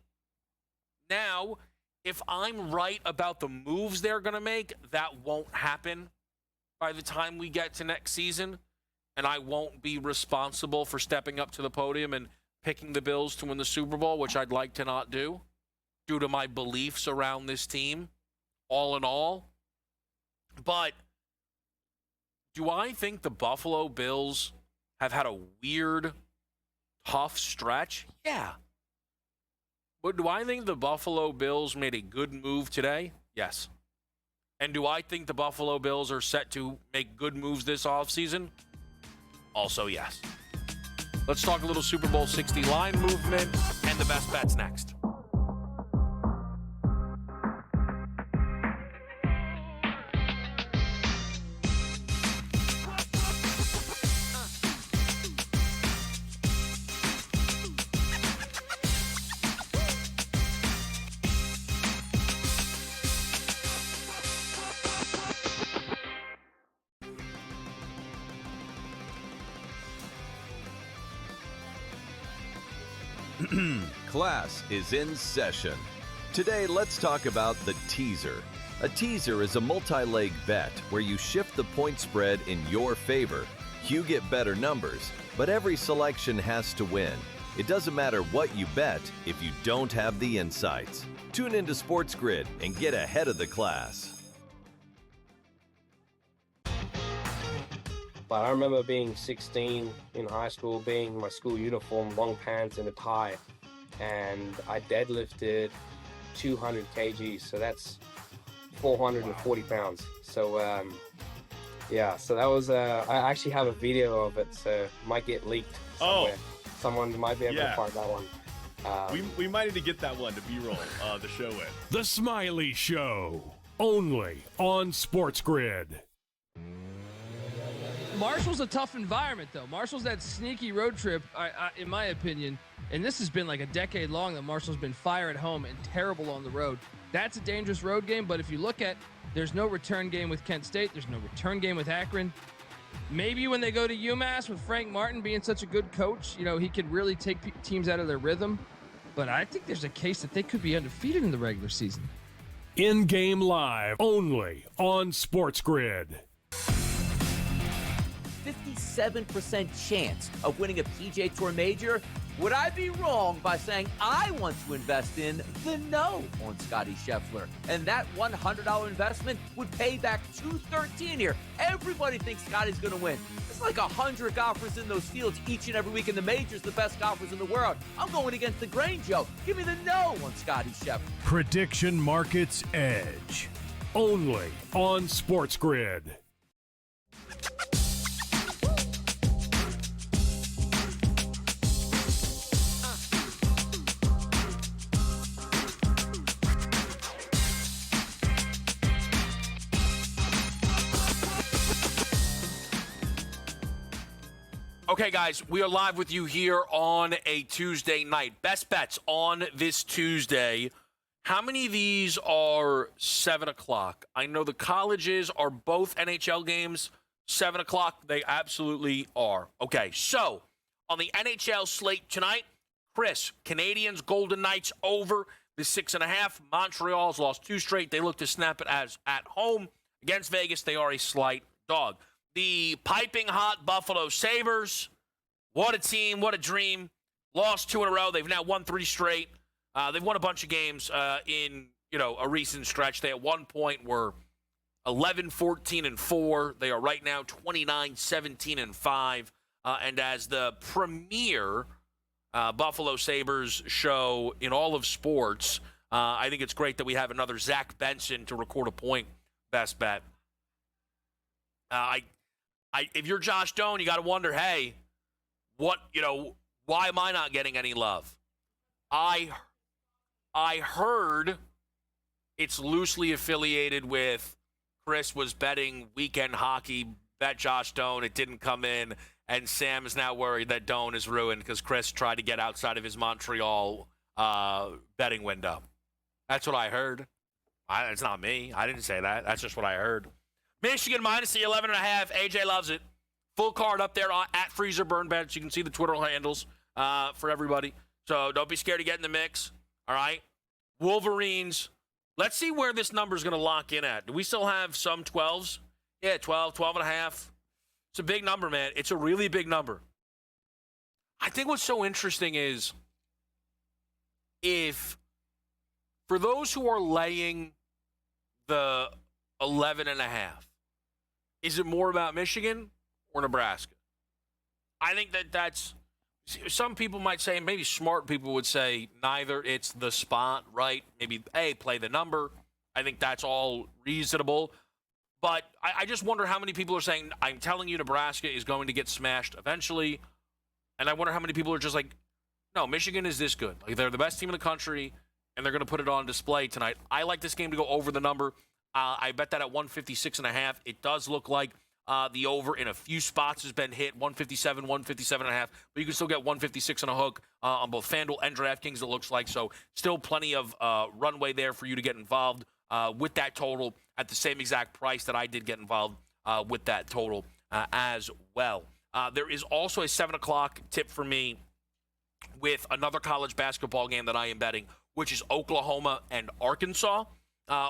Speaker 7: Now, if I'm right about the moves they're going to make, that won't happen by the time we get to next season. And I won't be responsible for stepping up to the podium and picking the Bills to win the Super Bowl, which I'd like to not do due to my beliefs around this team, all in all. But do I think the Buffalo Bills have had a weird, tough stretch? Yeah. But do I think the Buffalo Bills made a good move today? Yes. And do I think the Buffalo Bills are set to make good moves this offseason? Also, yes. Let's talk a little Super Bowl 60 line movement and the best bets next.
Speaker 8: Class is in session. Today, let's talk about the teaser. A teaser is a multi-leg bet where you shift the point spread in your favor. You get better numbers, but every selection has to win. It doesn't matter what you bet if you don't have the insights. Tune into SportsGrid and get ahead of the class.
Speaker 9: But I remember being 16 in high school, being in my school uniform, long pants and a tie. And I deadlifted 200 kgs, so that's 440 pounds. So, yeah, so that was, I actually have a video of it, so it might get leaked somewhere. Someone might be able to find that one.
Speaker 10: We might need to get that one to B-roll the show in.
Speaker 3: The Smiley Show, only on SportsGrid.
Speaker 11: Marshall's a tough environment, though. Marshall's that sneaky road trip, in my opinion, and this has been like a decade long that Marshall's been fire at home and terrible on the road. That's a dangerous road game, but if you look at, there's no return game with Kent State. There's no return game with Akron. Maybe when they go to UMass with Frank Martin being such a good coach, you know, he could really take teams out of their rhythm. But I think there's a case that they could be undefeated in the regular season.
Speaker 3: In-game live, only on SportsGrid.
Speaker 5: 57% chance of winning a PGA Tour major. Would I be wrong by saying I want to invest in the no on Scotty Scheffler? And that $100 investment would pay back $213 here. Everybody thinks Scotty's going to win. It's like 100 golfers in those fields each and every week in the majors, the best golfers in the world. I'm going against the grain, Joe. Give me the no on Scotty Scheffler.
Speaker 3: Prediction Markets Edge, only on SportsGrid.
Speaker 7: Okay, guys, we are live with you here on a Tuesday night. Best bets on this Tuesday. How many of these are 7 o'clock? I know the colleges are both NHL games, 7 o'clock. They absolutely are. Okay, so on the NHL slate tonight, Chris, Canadians, Golden Knights over the 6.5. Montreal's lost 2 straight. They look to snap it as at home. Against Vegas, they are a slight dog. The piping hot Buffalo Sabres, what a team, what a dream. Lost 2 in a row. They've now won 3 straight. They've won a bunch of games in, a recent stretch. They at one point were 11-14-4. They are right now 29-17-5. And as the premier Buffalo Sabres show in all of sports, I think it's great that we have another Zach Benson to record a point. Best bet. If you're Josh Doan, you got to wonder, hey, why am I not getting any love? I heard it's loosely affiliated with Chris was betting weekend hockey, bet Josh Doan. It didn't come in, and Sam is now worried that Doan is ruined because Chris tried to get outside of his Montreal betting window. That's what I heard. It's not me. I didn't say that. That's just what I heard. Michigan minus the 11.5. AJ loves it. Full card up there at Freezer Burn Bets. You can see the Twitter handles for everybody. So don't be scared to get in the mix. All right. Wolverines. Let's see where this number is going to lock in at. Do we still have some 12s? Yeah, 12.5. It's a big number, man. It's a really big number. I think what's so interesting is if for those who are laying the 11.5, is it more about Michigan or Nebraska? I think that's some people might say, maybe smart people would say neither. It's the spot, right? Maybe, play the number. I think that's all reasonable. But I just wonder how many people are saying, I'm telling you Nebraska is going to get smashed eventually. And I wonder how many people are just like, no, Michigan is this good. Like, they're the best team in the country, and they're going to put it on display tonight. I like this game to go over the number. I bet that at 156.5. It does look like the over in a few spots has been hit, 157, 157.5. But you can still get 156 on a hook on both FanDuel and DraftKings, it looks like. So still plenty of runway there for you to get involved with that total at the same exact price that I did get involved with that total as well. There is also a 7 o'clock tip for me with another college basketball game that I am betting, which is Oklahoma and Arkansas.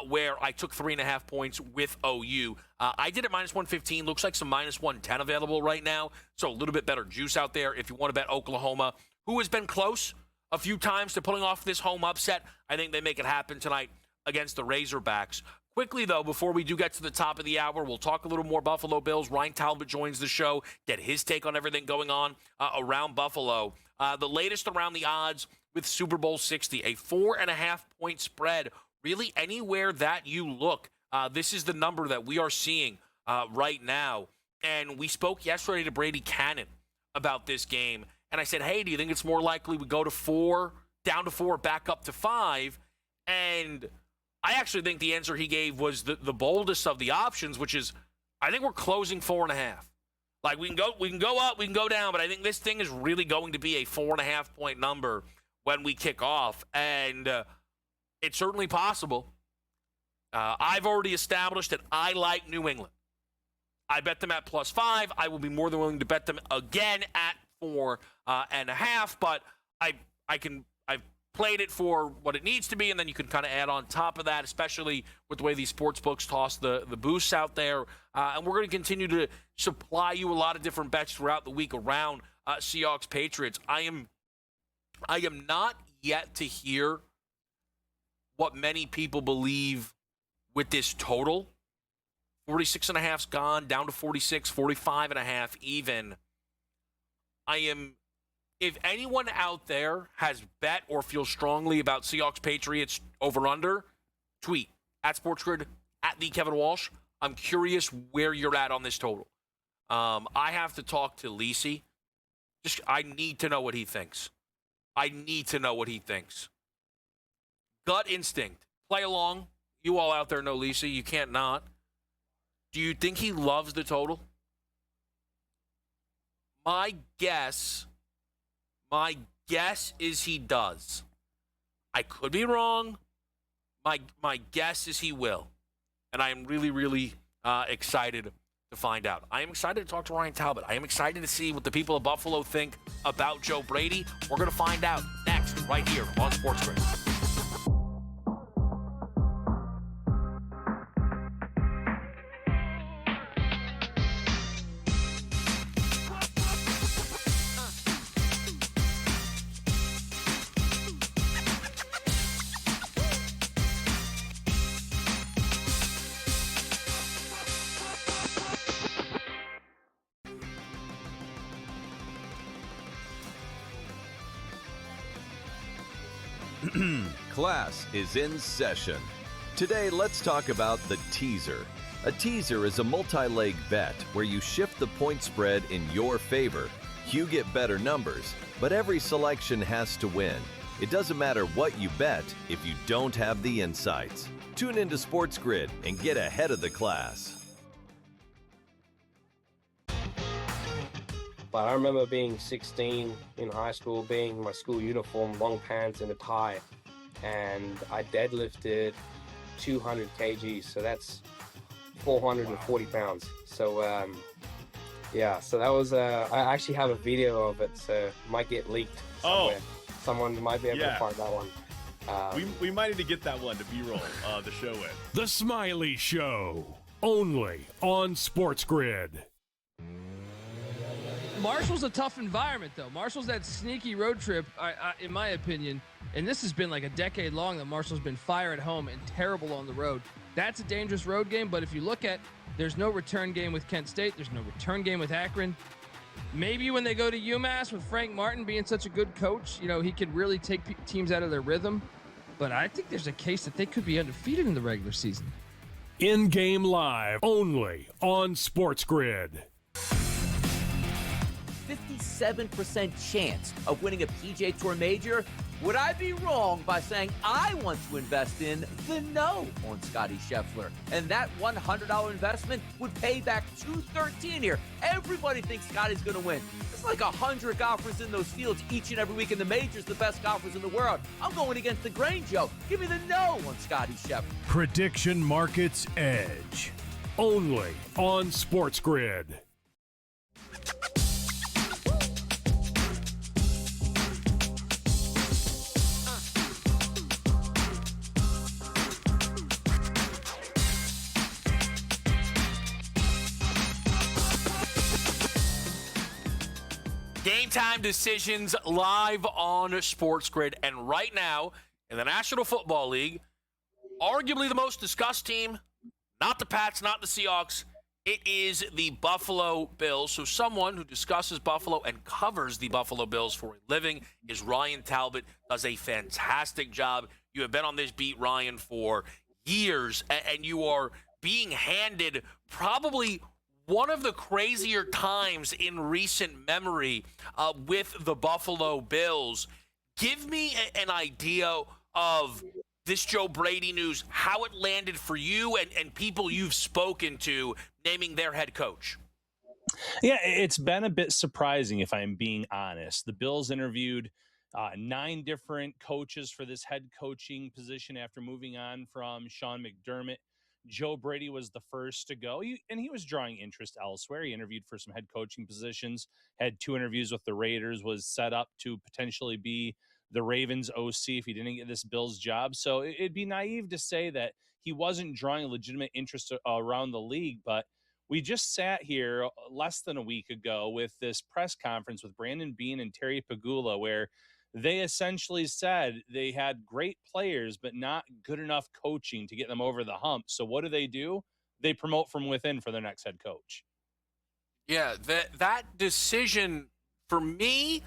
Speaker 7: Where I took 3.5 points with OU. I did it minus 115. Looks like some minus 110 available right now. So a little bit better juice out there if you want to bet Oklahoma, who has been close a few times to pulling off this home upset. I think they make it happen tonight against the Razorbacks. Quickly, though, before we do get to the top of the hour, we'll talk a little more Buffalo Bills. Ryan Talbot joins the show, get his take on everything going on around Buffalo. The latest around the odds with Super Bowl 60, a 4.5-point spread. Really, anywhere that you look, this is the number that we are seeing right now. And we spoke yesterday to Brady Cannon about this game. And I said, hey, do you think it's more likely we go to 4, down to 4, back up to 5? And I actually think the answer he gave was the boldest of the options, which is I think we're closing 4.5. Like, we can go up, we can go down, but I think this thing is really going to be a 4.5-point number when we kick off. And it's certainly possible. I've already established that I like New England. I bet them at +5. I will be more than willing to bet them again at 4.5. But I've played it for what it needs to be, and then you can kind of add on top of that, especially with the way these sports books toss the boosts out there. And we're going to continue to supply you a lot of different bets throughout the week around Seahawks Patriots. I am not yet to hear what many people believe with this total. 46.5's gone, down to 46, 45.5 even. If anyone out there has bet or feels strongly about Seahawks Patriots over-under, tweet at SportsGrid, at the Kevin Walsh. I'm curious where you're at on this total. I have to talk to Lisi. I need to know what he thinks. Gut instinct. Play along. You all out there know Lisa. You can't not. Do you think he loves the total? My guess is he does. I could be wrong. My guess is he will. And I am really, really excited to find out. I am excited to talk to Ryan Talbot. I am excited to see what the people of Buffalo think about Joe Brady. We're going to find out next right here on SportsGrid.
Speaker 8: Class is in session. Today, let's talk about the teaser. A teaser is a multi-leg bet where you shift the point spread in your favor. You get better numbers, but every selection has to win. It doesn't matter what you bet if you don't have the insights. Tune into SportsGrid and get ahead of the class.
Speaker 9: But I remember being 16 in high school, being in my school uniform, long pants and a tie, and I deadlifted 200 kgs, so that's 440 pounds. So yeah, so that was I actually have a video of it, so it might get leaked somewhere. Someone might be able to find that one.
Speaker 10: We might need to get that one to B-roll the show in.
Speaker 3: The Smiley Show, only on SportsGrid.
Speaker 11: Marshall's a tough environment, though. Marshall's that sneaky road trip, in my opinion, and this has been like a decade long that Marshall's been fire at home and terrible on the road. That's a dangerous road game, but if you look at, there's no return game with Kent State. There's no return game with Akron. Maybe when they go to UMass with Frank Martin being such a good coach, he could really take teams out of their rhythm. But I think there's a case that they could be undefeated in the regular season.
Speaker 3: In-game live, only on SportsGrid.
Speaker 5: 57% chance of winning a PGA Tour major. Would I be wrong by saying I want to invest in the no on Scotty Scheffler? And that $100 investment would pay back $213 here. Everybody thinks Scotty's going to win. It's like 100 golfers in those fields each and every week in the majors, the best golfers in the world. I'm going against the grain, Joe. Give me the no on Scotty Scheffler.
Speaker 3: Prediction Markets Edge, only on SportsGrid.
Speaker 7: Game time decisions live on SportsGrid. And right now, in the National Football League, arguably the most discussed team, not the Pats, not the Seahawks, it is the Buffalo Bills. So someone who discusses Buffalo and covers the Buffalo Bills for a living is Ryan Talbot. Does a fantastic job. You have been on this beat, Ryan, for years, and you are being handed probably one of the crazier times in recent memory with the Buffalo Bills. Give me an idea of this Joe Brady news, how it landed for you and people you've spoken to naming their head coach.
Speaker 13: Yeah, it's been a bit surprising, if I'm being honest. The Bills interviewed 9 different coaches for this head coaching position after moving on from Sean McDermott. Joe Brady was the first to go, and he was drawing interest elsewhere. He interviewed for some head coaching positions, had 2 interviews with the Raiders, was set up to potentially be the Ravens OC if he didn't get this Bills job. So it'd be naive to say that he wasn't drawing legitimate interest around the league. But we just sat here less than a week ago with this press conference with Brandon Beane and Terry Pagula, where they essentially said they had great players, but not good enough coaching to get them over the hump. So what do? They promote from within for their next head coach.
Speaker 7: Yeah, that decision for me,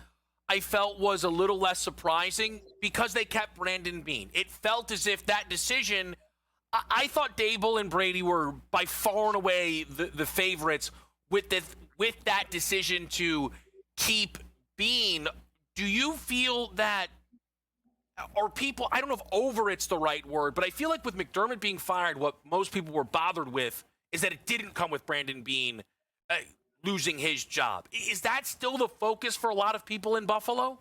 Speaker 7: I felt was a little less surprising because they kept Brandon Beane. It felt as if that decision, I thought Dable and Brady were by far and away the favorites with that decision to keep Beane. Do you feel that, or people, I don't know if over it's the right word, but I feel like with McDermott being fired, what most people were bothered with is that it didn't come with Brandon Beane losing his job. Is that still the focus for a lot of people in Buffalo?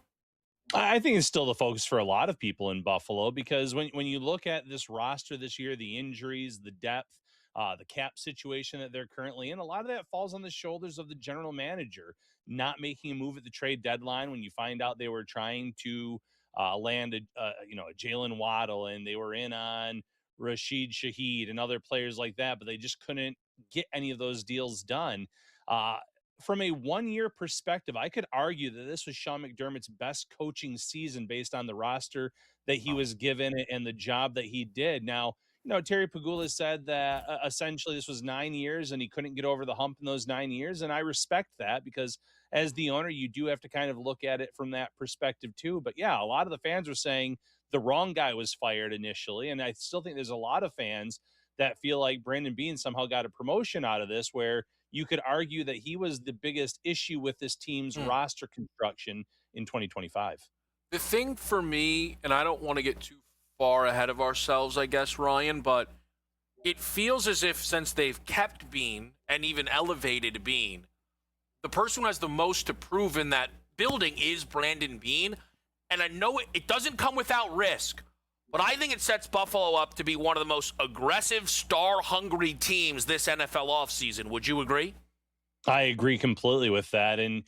Speaker 13: I think it's still the focus for a lot of people in Buffalo, because when you look at this roster this year, the injuries, the depth, the cap situation that they're currently in, a lot of that falls on the shoulders of the general manager not making a move at the trade deadline. When you find out they were trying to land a Jalen Waddle, and they were in on Rashid Shaheed and other players like that, but they just couldn't get any of those deals done. From a one-year perspective, I could argue that this was Sean McDermott's best coaching season based on the roster that he was given and the job that he did. Now, Terry Pagula said that essentially this was 9 years and he couldn't get over the hump in those 9 years. And I respect that, because as the owner, you do have to kind of look at it from that perspective too. But yeah, a lot of the fans were saying the wrong guy was fired initially. And I still think there's a lot of fans that feel like Brandon Beane somehow got a promotion out of this, where you could argue that he was the biggest issue with this team's roster construction in 2025.
Speaker 7: The thing for me, and I don't want to get too far ahead of ourselves, I guess, Ryan, but it feels as if since they've kept Beane and even elevated Beane, the person who has the most to prove in that building is Brandon Beane. And I know it doesn't come without risk, but I think it sets Buffalo up to be one of the most aggressive, star-hungry teams this NFL offseason. Would you agree?
Speaker 13: I agree completely with that. And,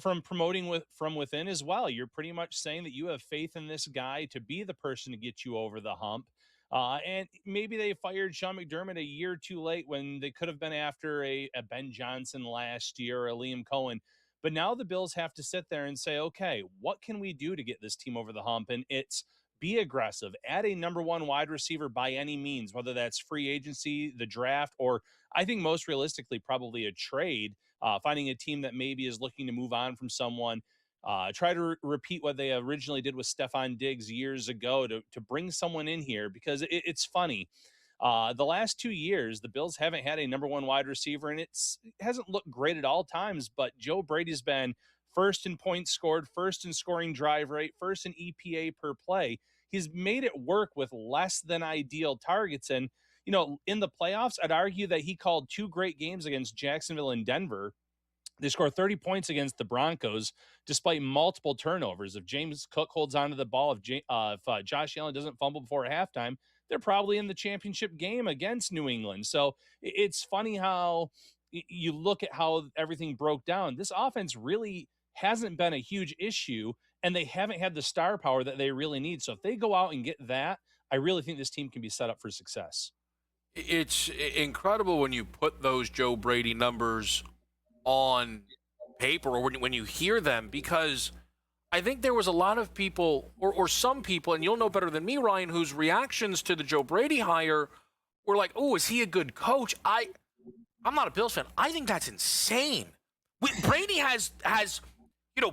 Speaker 13: from promoting from within as well, you're pretty much saying that you have faith in this guy to be the person to get you over the hump. And maybe they fired Sean McDermott a year too late when they could have been after a Ben Johnson last year or a Liam Cohen. But now the Bills have to sit there and say, okay, what can we do to get this team over the hump? And it's be aggressive, add a number one wide receiver by any means, whether that's free agency, the draft, or I think most realistically, probably a trade, finding a team that maybe is looking to move on from someone. Try to repeat what they originally did with Stephon Diggs years ago to bring someone in here, because it's funny. The last 2 years, the Bills haven't had a number one wide receiver, and it hasn't looked great at all times, but Joe Brady's been first in points scored, first in scoring drive rate, first in EPA per play. He's made it work with less than ideal targets. And, in the playoffs, I'd argue that he called 2 great games against Jacksonville and Denver. They scored 30 points against the Broncos, despite multiple turnovers. If James Cook holds onto the ball, if Josh Allen doesn't fumble before halftime, they're probably in the championship game against New England. So it's funny how you look at how everything broke down. This offense really hasn't been a huge issue, and they haven't had the star power that they really need. So if they go out and get that, I really think this team can be set up for success.
Speaker 7: It's incredible when you put those Joe Brady numbers on paper or when you hear them, because I think there was a lot of people or some people, and you'll know better than me, Ryan, whose reactions to the Joe Brady hire were like, oh, is he a good coach? I'm not a Bills fan. I think that's insane. Brady has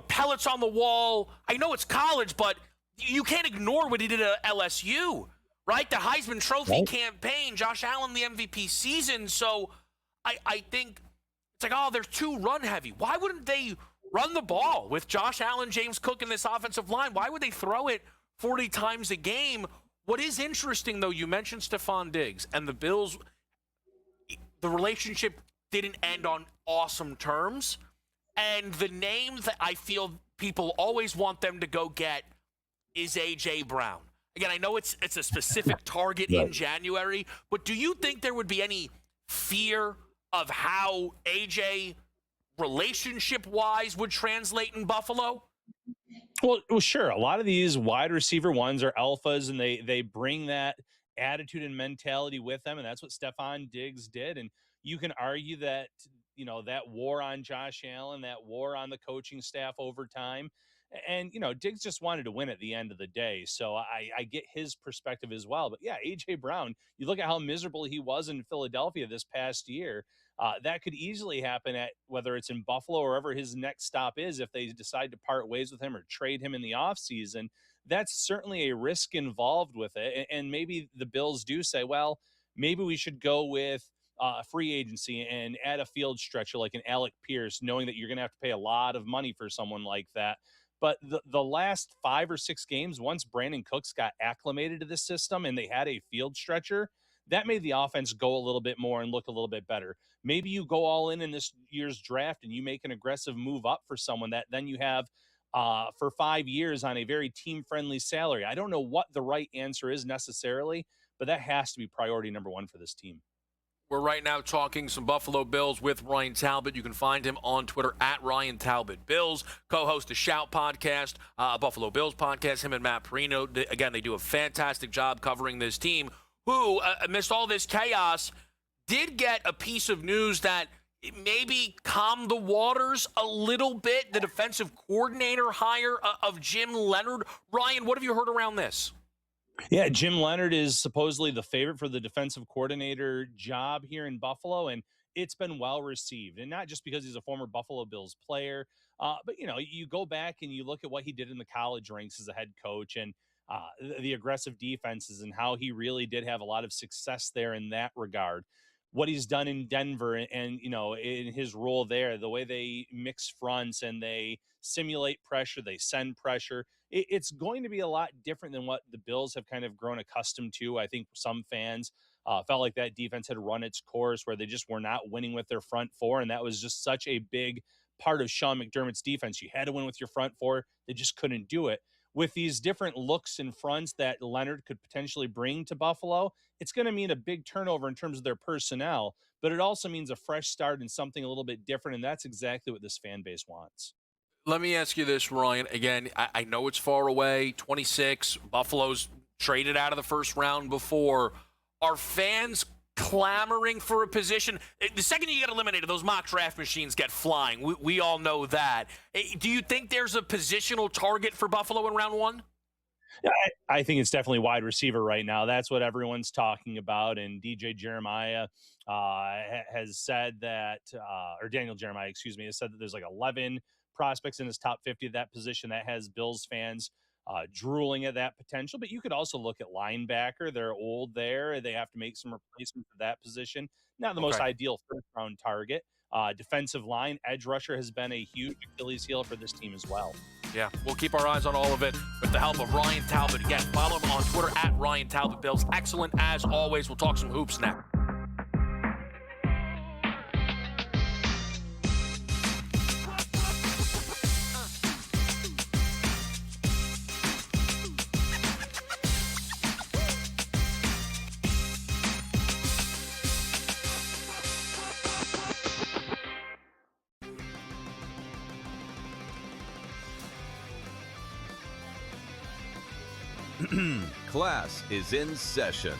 Speaker 7: pellets on the wall. I know it's college, but you can't ignore what he did at LSU, right? The Heisman Trophy campaign, Josh Allen, the MVP season. So I think it's like, oh, they're too run heavy. Why wouldn't they run the ball with Josh Allen, James Cook in this offensive line? Why would they throw it 40 times a game? What is interesting, though, you mentioned Stephon Diggs, and the Bills, the relationship didn't end on awesome terms. And the name that I feel people always want them to go get is A.J. Brown. Again, I know it's a specific target in January, but do you think there would be any fear of how A.J. relationship-wise would translate in Buffalo?
Speaker 13: Well, sure. A lot of these wide receiver ones are alphas, and they bring that attitude and mentality with them, and that's what Stephon Diggs did. And you can argue that, that war on Josh Allen, that war on the coaching staff over time. And, Diggs just wanted to win at the end of the day. So I get his perspective as well. But, yeah, A.J. Brown, you look at how miserable he was in Philadelphia this past year. That could easily happen at whether it's in Buffalo or wherever his next stop is if they decide to part ways with him or trade him in the offseason. That's certainly a risk involved with it. And maybe the Bills do say, well, maybe we should go with free agency and add a field stretcher like an Alec Pierce, knowing that you're going to have to pay a lot of money for someone like that. But the last 5 or 6 games, once Brandon Cooks got acclimated to the system and they had a field stretcher, that made the offense go a little bit more and look a little bit better. Maybe you go all in this year's draft and you make an aggressive move up for someone that then you have for 5 years on a very team-friendly salary. I don't know what the right answer is necessarily, but that has to be priority number one for this team.
Speaker 7: We're right now talking some Buffalo Bills with Ryan Talbot. You can find him on Twitter at Ryan Talbot Bills, co-host the Shout podcast, Buffalo Bills podcast. Him and Matt Perino, again, they do a fantastic job covering this team who, amidst all this chaos, did get a piece of news that maybe calmed the waters a little bit. The defensive coordinator hire of Jim Leonhard. Ryan, what have you heard around this?
Speaker 13: Yeah, Jim Leonhard is supposedly the favorite for the defensive coordinator job here in Buffalo, and it's been well received. And not just because he's a former Buffalo Bills player, but, you go back and you look at what he did in the college ranks as a head coach, and the aggressive defenses and how he really did have a lot of success there in that regard. What he's done in Denver and in his role there, the way they mix fronts and they simulate pressure, they send pressure. It's going to be a lot different than what the Bills have kind of grown accustomed to. I think some fans felt like that defense had run its course where they just were not winning with their front four. And that was just such a big part of Sean McDermott's defense. You had to win with your front four. They just couldn't do it. With these different looks and fronts that Leonard could potentially bring to Buffalo, it's going to mean a big turnover in terms of their personnel, but it also means a fresh start and something a little bit different, and that's exactly what this fan base wants.
Speaker 7: Let me ask you this, Ryan. Again, I know it's far away, 26. Buffalo's traded out of the first round before. Are fans clamoring for a position? The second you get eliminated, those mock draft machines get flying. We all know that. Do you think there's a positional target for Buffalo in round one?
Speaker 13: I think it's definitely wide receiver right now. That's what everyone's talking about. And DJ Jeremiah has said that, or Daniel Jeremiah, excuse me, has said that there's like 11 prospects in his top 50 at that position. That has Bills fans drooling at that potential. But you could also look at linebacker. They're old there. They have to make some replacement for that position. Not the most ideal first-round target. Defensive line, edge rusher has been a huge Achilles heel for this team as well.
Speaker 7: Yeah, we'll keep our eyes on all of it with the help of Ryan Talbot. Again, follow him on Twitter at Ryan Talbot Bills. Excellent as always. We'll talk some hoops now.
Speaker 8: Class is in session.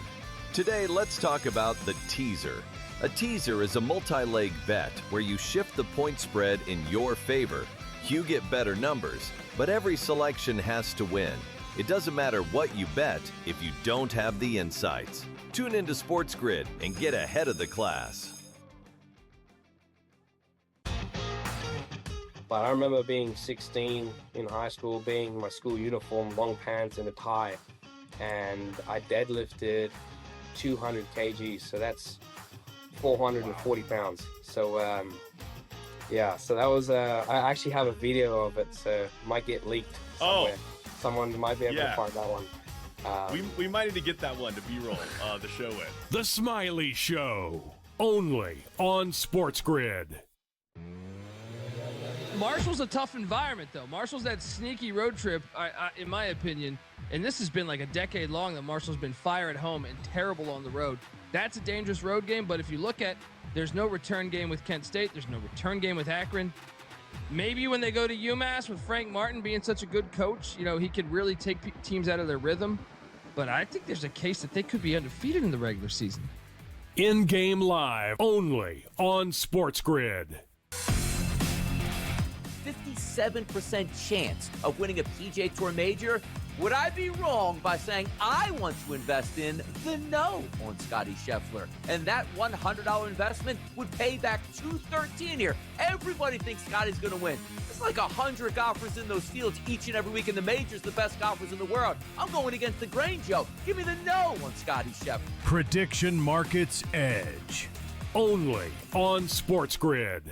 Speaker 8: Today, let's talk about the teaser. A teaser is a multi-leg bet where you shift the point spread in your favor. You get better numbers, but every selection has to win. It doesn't matter what you bet if you don't have the insights. Tune into SportsGrid and get ahead of the class.
Speaker 9: But I remember being 16 in high school, being in my school uniform, long pants and a tie, and I deadlifted 200 kgs, so that's 440 pounds. So yeah, so that was I actually have a video of it, so it might get leaked somewhere. Someone might be able to find that one.
Speaker 10: We might need to get that one to B-roll the show in.
Speaker 3: The Smiley Show, only on SportsGrid.
Speaker 11: Marshall's a tough environment, though. Marshall's that sneaky road trip, in my opinion, and this has been like a decade long that Marshall's been fire at home and terrible on the road. That's a dangerous road game, but if you look at, there's no return game with Kent State. There's no return game with Akron. Maybe when they go to UMass with Frank Martin being such a good coach, he could really take teams out of their rhythm. But I think there's a case that they could be undefeated in the regular season.
Speaker 3: In-game live, only on SportsGrid.
Speaker 5: 57% chance of winning a PGA Tour major. Would I be wrong by saying I want to invest in the no on Scotty Scheffler? And that $100 investment would pay back $213 here. Everybody thinks Scotty's going to win. It's like 100 golfers in those fields each and every week in the majors, the best golfers in the world. I'm going against the grain, Joe. Give me the no on Scotty Scheffler.
Speaker 3: Prediction Markets Edge, only on SportsGrid.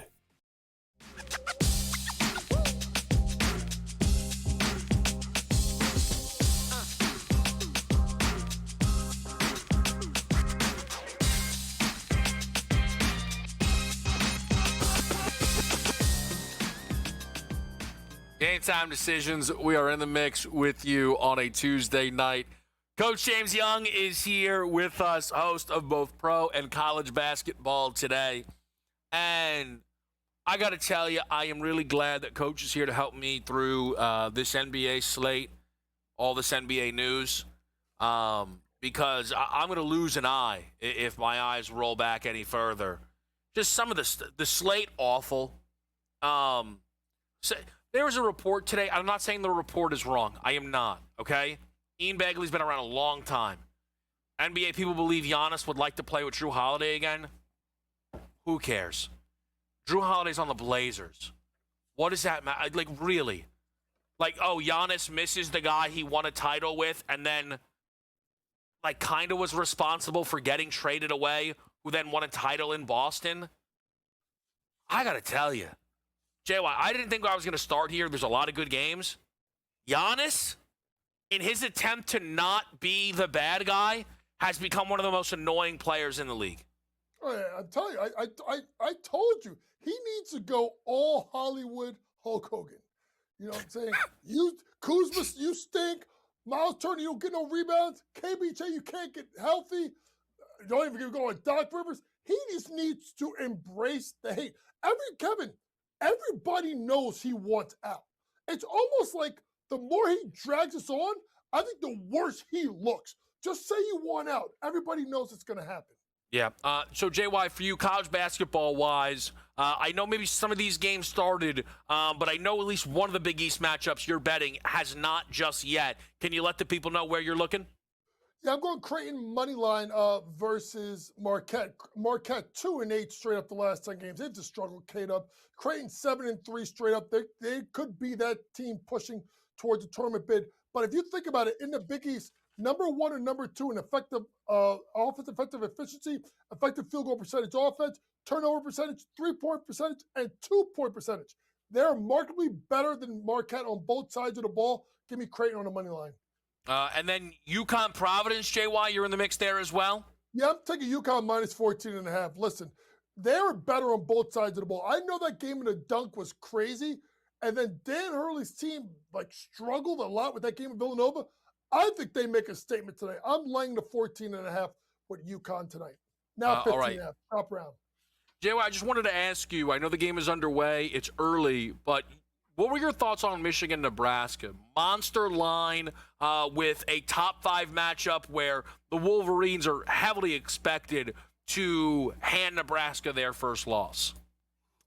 Speaker 7: Game time decisions. We are in the mix with you on a Tuesday night. Coach James Young is here with us, host of both pro and college basketball today. And I got to tell you, I am really glad that Coach is here to help me through this NBA slate, all this NBA news, because I'm going to lose an eye if my eyes roll back any further. Just some of the slate awful. There was a report today. I'm not saying the report is wrong. I am not, okay? Ian Begley's been around a long time. NBA people believe Giannis would like to play with Drew Holiday again. Who cares? Drew Holiday's on the Blazers. What does that matter? Like, really? Like, oh, Giannis misses the guy he won a title with and then, like, kind of was responsible for getting traded away, who then won a title in Boston. I got to tell you, JY, I didn't think I was going to start here. There's a lot of good games. Giannis, in his attempt to not be the bad guy, has become one of the most annoying players in the league.
Speaker 2: Oh, yeah, I'm telling you, I told you, he needs to go all Hollywood Hulk Hogan. You know what I'm saying? Kuzma, you stink. Miles Turner, you don't get no rebounds. KBJ, you can't get healthy. Don't even go on Doc Rivers. He just needs to embrace the hate. Everybody knows he wants out. It's almost like the more he drags us on, I think the worse he looks. Just say you want out. Everybody knows it's going to happen.
Speaker 7: Yeah. So, JY, for you, college basketball-wise, I know maybe some of these games started, but I know at least one of the Big East matchups you're betting has not just yet. Can you let the people know where you're looking?
Speaker 2: Yeah, I'm going Creighton money line versus Marquette. Marquette 2-8 straight up the last 10 games. They've just struggled K-Dub. Creighton 7-3 straight up. They could be that team pushing towards a tournament bid. But if you think about it, in the Big East, number 1 and number 2 in effective offense, effective efficiency, effective field goal percentage offense, turnover percentage, 3-point percentage, and 2-point percentage. They're markedly better than Marquette on both sides of the ball. Give me Creighton on the money line.
Speaker 7: And then UConn Providence, JY, you're in the mix there as well?
Speaker 2: Yeah, I'm taking UConn minus 14.5. Listen, they're better on both sides of the ball. I know that game in the dunk was crazy, and then Dan Hurley's team struggled a lot with that game in Villanova. I think they make a statement tonight. I'm laying the 14.5 with UConn tonight. Now 15.5, right. Top round.
Speaker 7: JY, I just wanted to ask you, I know the game is underway, it's early, but what were your thoughts on Michigan-Nebraska? Monster line with a top 5 matchup where the Wolverines are heavily expected to hand Nebraska their first loss.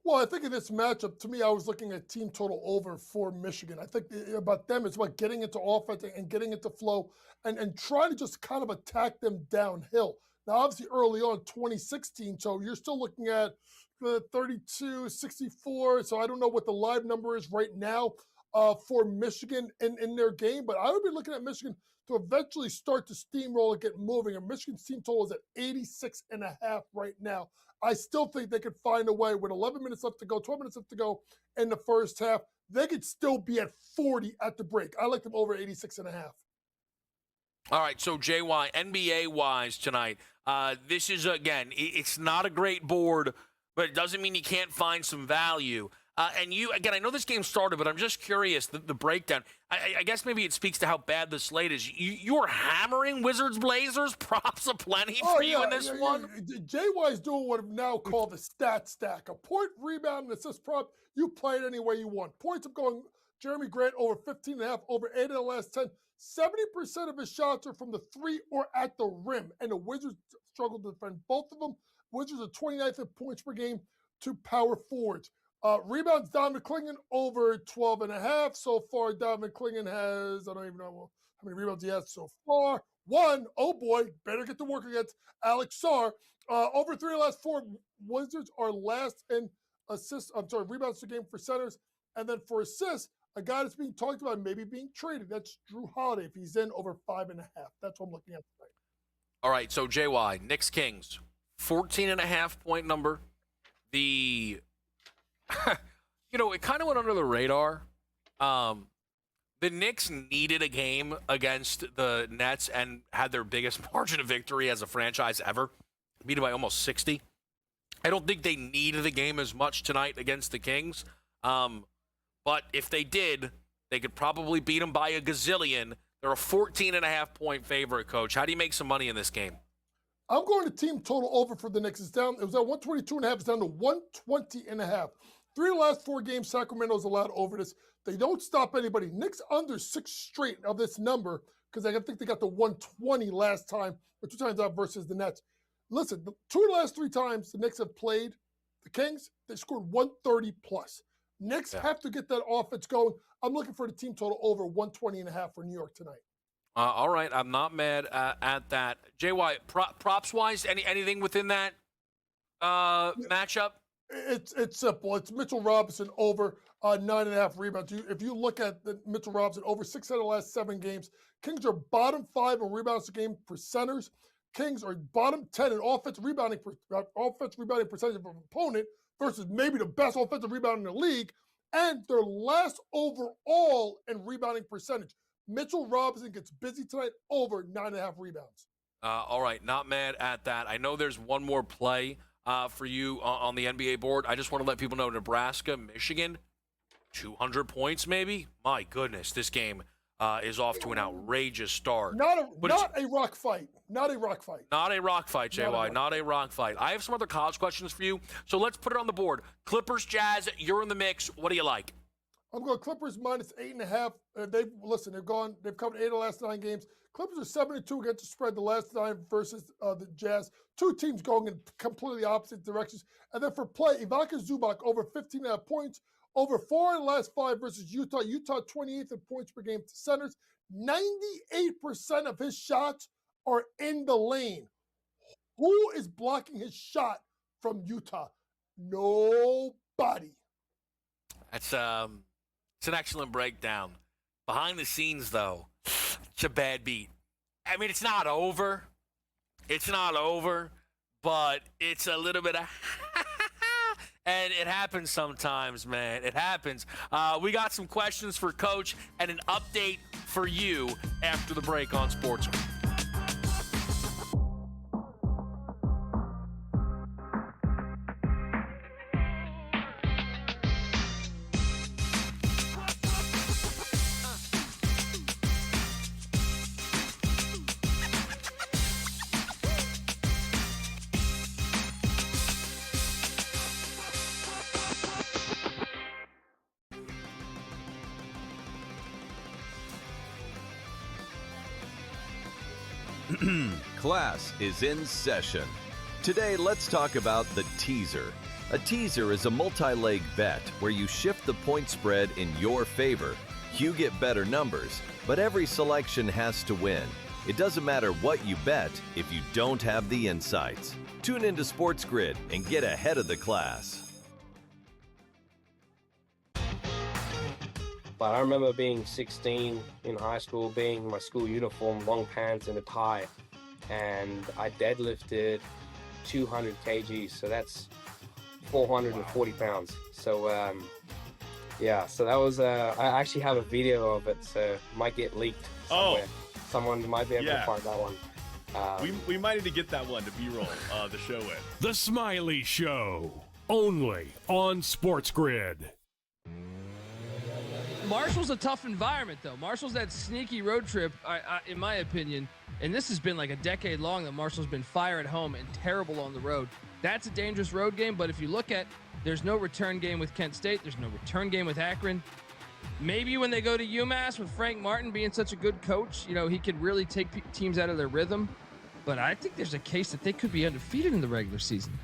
Speaker 2: Well, I think in this matchup, to me, I was looking at team total over for Michigan. I think about them, it's about getting into offense and getting into flow and trying to just kind of attack them downhill. Now, obviously, early on, 2016, so you're still looking at 32-64. So I don't know what the live number is right now for Michigan in their game, but I would be looking at Michigan to eventually start to steamroll and get moving. And Michigan's team total is at 86.5 right now. I still think they could find a way with 11 minutes left to go, 12 minutes left to go in the first half. They could still be at 40 at the break. I like them over 86.5.
Speaker 7: All right, so JY, NBA-wise tonight, this is, again, it's not a great board, but it doesn't mean you can't find some value. And you, again, I know this game started, but I'm just curious, the breakdown. I guess maybe it speaks to how bad the slate is. You're hammering Wizards Blazers, props aplenty for you in this one.
Speaker 2: JY is doing what I've now called the stat stack. A point, rebound, and assist prop. You play it any way you want. Points are going Jeremy Grant over 15.5, over 8 in the last 10. 70% of his shots are from the 3 or at the rim, and the Wizards struggle to defend both of them. Wizards are 29th in points per game to power forwards. Rebounds, Donovan Clingan over 12.5. So far, Donovan Clingan has, I don't even know how many rebounds he has so far. 1, oh boy, better get to work against Alex Sarr. Over 3 of the last 4, Wizards are last in rebounds per game for centers. And then for assists, a guy that's being talked about maybe being traded, that's Drew Holiday. If he's in over 5.5, that's what I'm looking at tonight. All
Speaker 7: right, so JY, Knicks Kings, 14.5 point number. The it kind of went under the radar. The Knicks needed a game against the Nets and had their biggest margin of victory as a franchise ever, beat it by almost 60. I don't think they needed the game as much tonight against the Kings. But if they did, they could probably beat them by a gazillion. They're a 14.5 point favorite, Coach. How do you make some money in this game?
Speaker 2: I'm going to team total over for the Knicks. It was at 122.5. It's down to 120.5. 3 of the last 4 games, Sacramento's allowed over this. They don't stop anybody. Knicks under 6 straight of this number because I think they got the 120 last time, or 2 times out versus the Nets. Listen, 2 of the last 3 times the Knicks have played the Kings, they scored 130 plus. Knicks have to get that offense going. I'm looking for the team total over 120.5 for New York tonight.
Speaker 7: All right, I'm not mad at that. JY, props-wise, anything within that matchup?
Speaker 2: It's simple. It's Mitchell Robinson over 9.5 rebounds. If you look at the Mitchell Robinson over 6 out of the last 7 games, Kings are bottom 5 in rebounds a game for centers. Kings are bottom 10 in offensive rebounding percentage of an opponent versus maybe the best offensive rebound in the league, and they're last overall in rebounding percentage. Mitchell Robinson gets busy tonight over 9.5 rebounds.
Speaker 7: All right, not mad at that. I know there's one more play for you on the NBA board. I just want to let people know Nebraska, Michigan, 200 points maybe? My goodness, this game is off to an outrageous start.
Speaker 2: Not a rock fight. Not a rock fight.
Speaker 7: Not a rock fight, JY. Not a rock fight. I have some other college questions for you, so let's put it on the board. Clippers, Jazz, you're in the mix. What do you like?
Speaker 2: I'm going Clippers minus 8.5. They've covered 8 of the last 9 games. Clippers are 7-2 against the spread the last 9 versus the Jazz. 2 teams going in completely opposite directions. And then for play, Ivica Zubac over 15.5 points, over 4 in the last 5 versus Utah. Utah 28th in points per game to centers. 98% of his shots are in the lane. Who is blocking his shot from Utah? Nobody.
Speaker 7: It's an excellent breakdown. Behind the scenes, though, it's a bad beat. I mean, it's not over. It's not over, but it's a little bit of and it happens sometimes, man. It happens. We got some questions for Coach and an update for you after the break on Sports.
Speaker 8: Class is in session. Today, let's talk about the teaser. A teaser is a multi-leg bet where you shift the point spread in your favor. You get better numbers, but every selection has to win. It doesn't matter what you bet if you don't have the insights. Tune into SportsGrid and get ahead of the class.
Speaker 9: But I remember being 16 in high school, being in my school uniform, long pants and a tie, and I deadlifted 200 kgs, so that's 440 pounds. So so that was I actually have a video of it, so it might get leaked somewhere. Someone might be able to find that one.
Speaker 10: We might need to get that one to B-roll the show in.
Speaker 3: The Smiley Show, only on SportsGrid.
Speaker 11: Marshall's a tough environment, though. Marshall's that sneaky road trip, in my opinion, and this has been like a decade long that Marshall's been fire at home and terrible on the road. That's a dangerous road game, but if you look at, there's no return game with Kent State. There's no return game with Akron. Maybe when they go to UMass with Frank Martin being such a good coach, he could really take teams out of their rhythm. But I think there's a case that they could be undefeated in the regular season.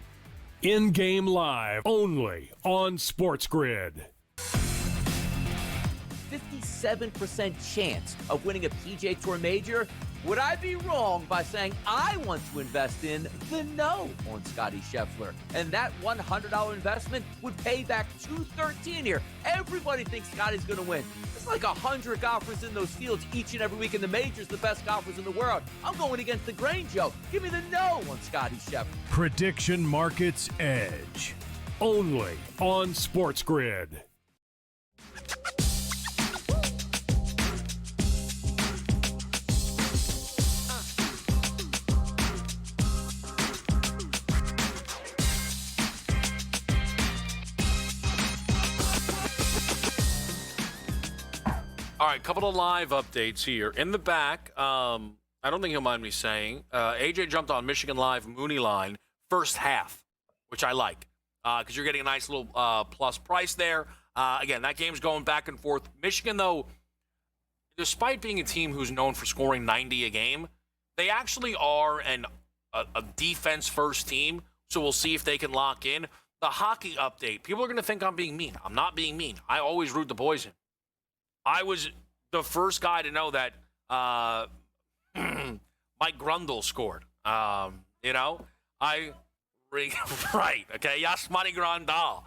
Speaker 3: In-game live, only on SportsGrid.
Speaker 5: 57% chance of winning a PGA Tour major. Would I be wrong by saying I want to invest in the no on Scotty Scheffler? And that $100 investment would pay back $213 here. Everybody thinks Scotty's going to win. It's like 100 golfers in those fields each and every week in the majors, the best golfers in the world. I'm going against the grain, Joe. Give me the no on Scotty Scheffler.
Speaker 3: Prediction Markets Edge, only on SportsGrid.
Speaker 7: All right, couple of live updates here. In the back, I don't think you'll mind me saying, AJ jumped on Michigan Live Mooney line first half, which I like because you're getting a nice little plus price there. Again, that game's going back and forth. Michigan, though, despite being a team who's known for scoring 90 a game, they actually are a defense-first team, so we'll see if they can lock in. The hockey update, people are going to think I'm being mean. I'm not being mean. I always root the boys in. I was the first guy to know that Mike Grundle scored. I Right, okay? Yasmani Grandal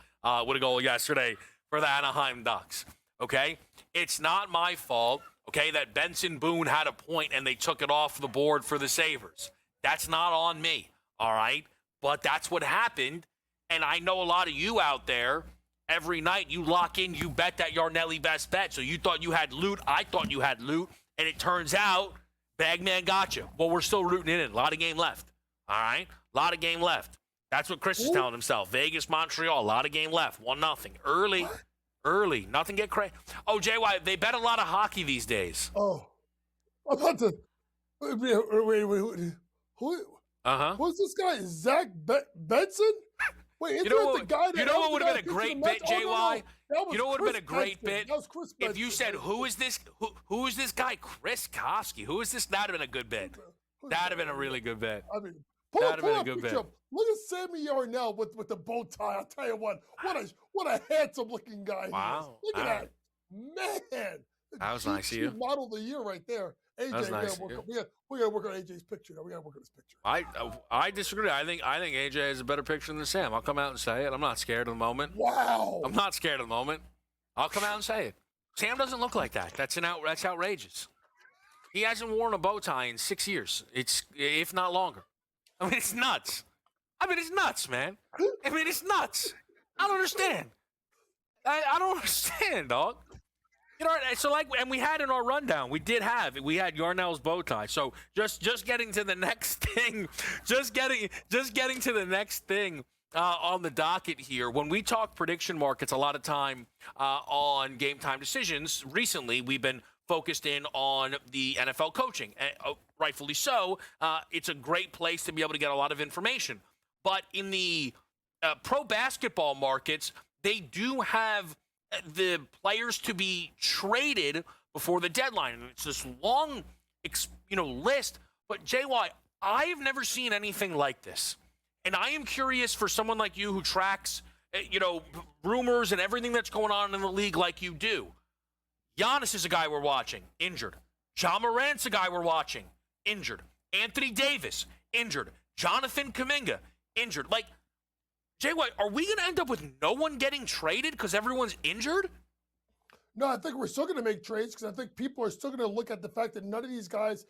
Speaker 7: with a goal yesterday for the Anaheim Ducks, okay? It's not my fault, okay, that Benson Boone had a point and they took it off the board for the Sabres. That's not on me, all right? But that's what happened, and I know a lot of you out there, every night you lock in, you bet that Yarnelli best bet. So you thought you had loot, I thought you had loot, and it turns out Bagman got you. Well, we're still rooting in it. A lot of game left, all right? A lot of game left. That's what Chris is telling himself. Vegas, Montreal, a lot of game left. 1-0. Early. Nothing get crazy. Oh, JY, they bet a lot of hockey these days.
Speaker 2: Oh. I'm about to. Wait. Who? Who's this guy? Zach Benson? Wait, isn't that the guy that
Speaker 7: you know what would have been a great bit, JY?
Speaker 2: No.
Speaker 7: You know what would have been a great bit?
Speaker 2: That was Chris Benson.
Speaker 7: If you said, who is this guy? Chris Koski. Who is this? That would have been a good bit. That would have been a really good bit.
Speaker 2: I mean,
Speaker 7: That would have been a good bit.
Speaker 2: Look at Sammy Yarnell with the bow tie. I'll tell you what a handsome looking guy
Speaker 7: Wow.
Speaker 2: he is. Look at that. Man.
Speaker 7: That was nice of you.
Speaker 2: Model of the year right there. AJ,
Speaker 7: That was nice
Speaker 2: we gotta work on AJ's picture now. We gotta work on his picture.
Speaker 7: I disagree. I think AJ has a better picture than Sam. I'll come out and say it. I'm not scared of the moment.
Speaker 2: Wow.
Speaker 7: I'm not scared of the moment. I'll come out and say it. Sam doesn't look like that. That's outrageous. He hasn't worn a bow tie in 6 years. It's if not longer. I mean, it's nuts. Man. I mean, it's nuts. I don't understand. I don't understand, dog. You know, so and we had in our rundown, we had Yarnell's bow tie. So just getting to the next thing, just getting to the next thing on the docket here. When we talk prediction markets, a lot of time on Game Time Decisions. Recently, we've been focused in on the NFL coaching, rightfully so. It's a great place to be able to get a lot of information. But in the pro basketball markets, they do have the players to be traded before the deadline. And it's this long, list. But JY, I have never seen anything like this. And I am curious for someone like you who tracks, rumors and everything that's going on in the league like you do. Giannis is a guy we're watching, injured. Ja Morant's a guy we're watching, injured. Anthony Davis, injured. Jonathan Kuminga, injured. JY, are we going to end up with no one getting traded because everyone's injured?
Speaker 2: No, I think we're still going to make trades because I think people are still going to look at the fact that none of these guys,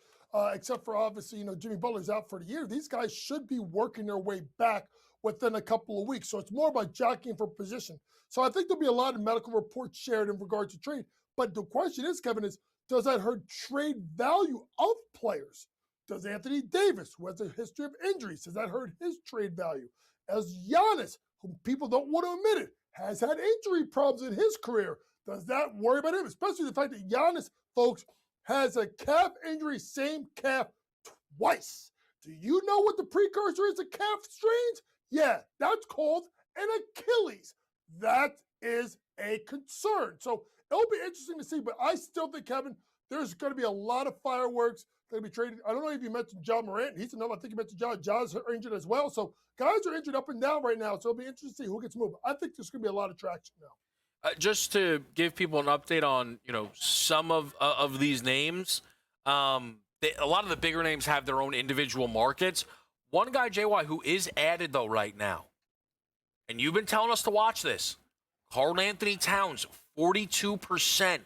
Speaker 2: except for obviously, Jimmy Butler's out for the year, these guys should be working their way back within a couple of weeks. So it's more about jockeying for position. So I think there'll be a lot of medical reports shared in regards to trade. But the question is, Kevin, does that hurt trade value of players? Does Anthony Davis, who has a history of injuries, does that hurt his trade value? As Giannis, whom people don't want to admit it, has had injury problems in his career, does that worry about him? Especially the fact that Giannis, folks, has a calf injury, same calf twice. Do you know what the precursor is to calf strains? Yeah, that's called an Achilles. That is a concern. So it'll be interesting to see, but I still think, Kevin, there's going to be a lot of fireworks going to be traded. I don't know if you mentioned Ja Morant. He's another. I think you mentioned Ja. Ja's injured as well. So guys are injured up and down right now. So it'll be interesting to see who gets moved. I think there's going to be a lot of traction now.
Speaker 7: Just to give people an update on, some of these names, a lot of the bigger names have their own individual markets. One guy, JY, who is added, though, right now, and you've been telling us to watch this, Karl Anthony Towns, 42%.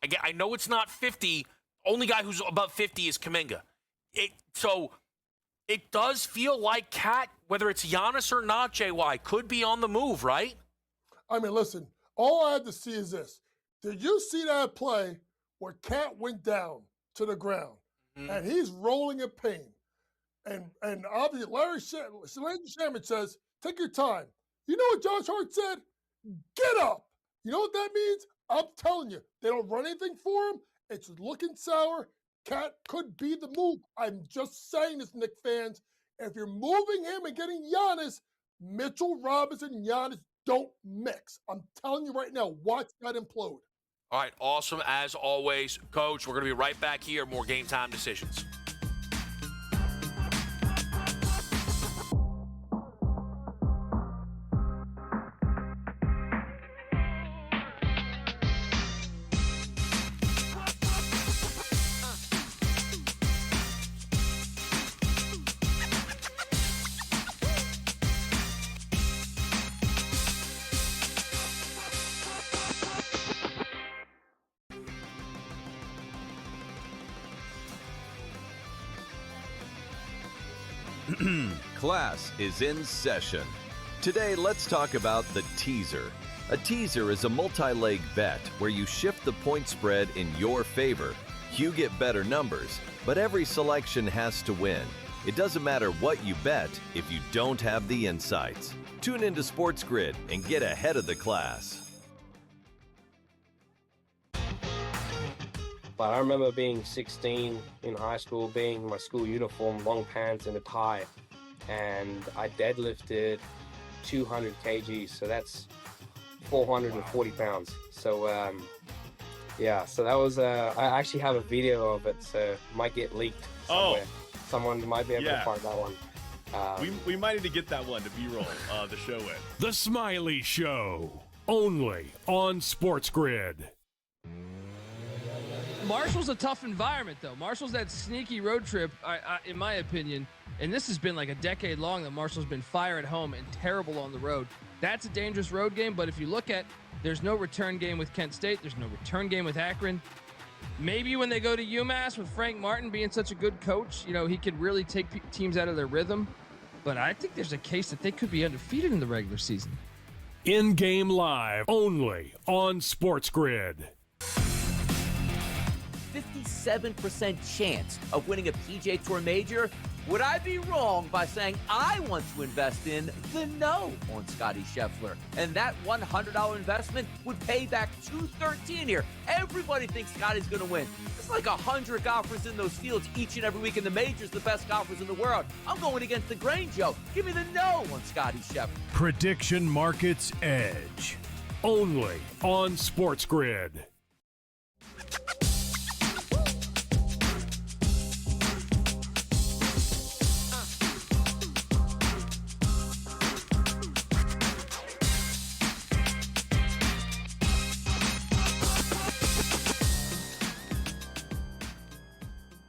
Speaker 7: Again, I know it's not 50. Only guy who's above 50 is Kuminga. So it does feel like Cat, whether it's Giannis or not, JY, could be on the move, right?
Speaker 2: I mean, listen, all I had to see is this. Did you see that play where Cat went down to the ground and he's rolling in pain? And obviously, Larry Sanders says, take your time. You know what Josh Hart said? Get up. You know what that means? I'm telling you, they don't run anything for him. It's looking sour. Cat could be the move. I'm just saying this, Knicks fans. If you're moving him and getting Giannis, Mitchell Robinson and Giannis don't mix. I'm telling you right now, watch that implode.
Speaker 7: All right, awesome as always, Coach. We're going to be right back here. More Game Time Decisions.
Speaker 8: Class is in session. Today, let's talk about the teaser. A teaser is a multi-leg bet where you shift the point spread in your favor. You get better numbers, but every selection has to win. It doesn't matter what you bet if you don't have the insights. Tune into SportsGrid and get ahead of the class.
Speaker 9: But I remember being 16 in high school, being in my school uniform, long pants and a tie, and I deadlifted 200 kgs, so that's 440 pounds. So yeah, so that was I actually have a video of it, so it might get leaked somewhere. Someone might be able to find that one.
Speaker 10: We might need to get that one to B-roll the show in.
Speaker 3: The Smiley Show, only on SportsGrid.
Speaker 11: Marshall's a tough environment, though. Marshall's that sneaky road trip, in my opinion, and this has been like a decade long that Marshall's been fire at home and terrible on the road. That's a dangerous road game, but if you look at, there's no return game with Kent State. There's no return game with Akron. Maybe when they go to UMass with Frank Martin being such a good coach, you know, he could really take teams out of their rhythm. But I think there's a case that they could be undefeated in the regular season.
Speaker 3: In-game live, only on SportsGrid.
Speaker 5: 57% chance of winning a PGA Tour major. Would I be wrong by saying I want to invest in the no on Scotty Scheffler? And that $100 investment would pay back $213 here. Everybody thinks Scotty's going to win. It's like 100 golfers in those fields each and every week in the majors, the best golfers in the world. I'm going against the grain, Joe. Give me the no on Scotty Scheffler.
Speaker 3: Prediction Markets Edge, only on SportsGrid.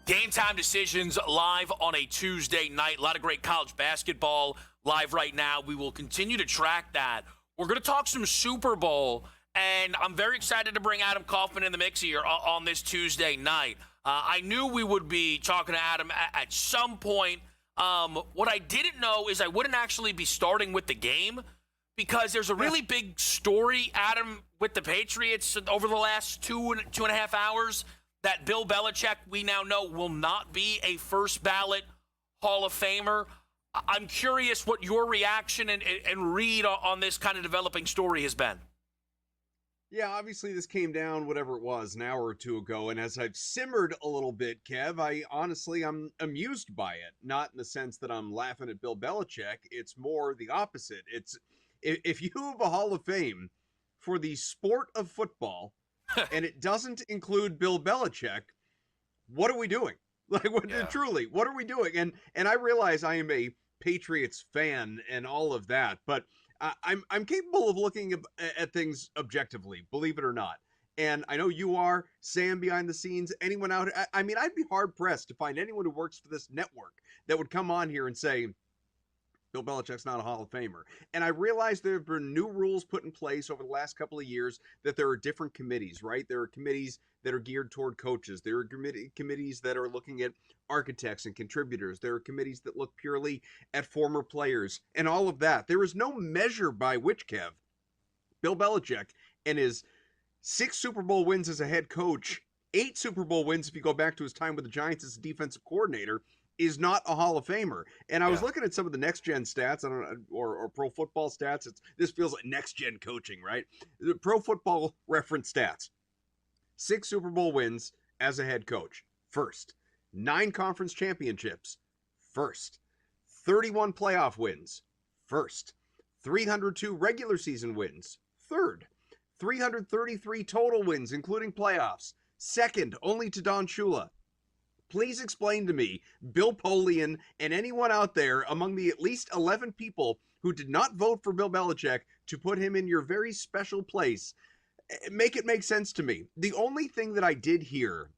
Speaker 7: Game time decisions live on a Tuesday night. A lot of great college basketball live right now. We will continue to track that. We're going to talk some Super Bowl, and I'm very excited to bring Adam Kaufman in the mix here on this Tuesday night. I knew we would be talking to Adam at some point. What I didn't know is I wouldn't actually be starting with the game because there's a really big story, Adam, with the Patriots over the last two and a half hours. That Bill Belichick, we now know, will not be a first ballot Hall of Famer. I'm curious what your reaction and read on this kind of developing story has been.
Speaker 14: Yeah, obviously this came down, whatever it was, an hour or two ago, and as I've simmered a little bit, Kev, I'm amused by it. Not in the sense that I'm laughing at Bill Belichick. It's more the opposite. It's if you have a Hall of Fame for the sport of football, and it doesn't include Bill Belichick, what are we doing? Like, truly, what are we doing? And I realize I am a Patriots fan and all of that, but I'm capable of looking at things objectively, believe it or not. And I know you are, Sam behind the scenes, anyone out. I mean, I'd be hard pressed to find anyone who works for this network that would come on here and say, Bill Belichick's not a Hall of Famer. And I realize there have been new rules put in place over the last couple of years that there are different committees, right? There are committees that are geared toward coaches. There are committees that are looking at architects and contributors. There are committees that look purely at former players and all of that. There is no measure by which, Kev, Bill Belichick and his 6 Super Bowl wins as a head coach, 8 Super Bowl wins if you go back to his time with the Giants as a defensive coordinator, is not a Hall of Famer. And I was looking at some of the next-gen stats, or pro football stats. This feels like next-gen coaching, right? The Pro Football Reference stats. 6 Super Bowl wins as a head coach, first. 9 conference championships, first. 31 playoff wins, first. 302 regular season wins, third. 333 total wins, including playoffs, second only to Don Shula. Please explain to me, Bill Polian, and anyone out there among the at least 11 people who did not vote for Bill Belichick to put him in your very special place, make it make sense to me. The only thing that I did hear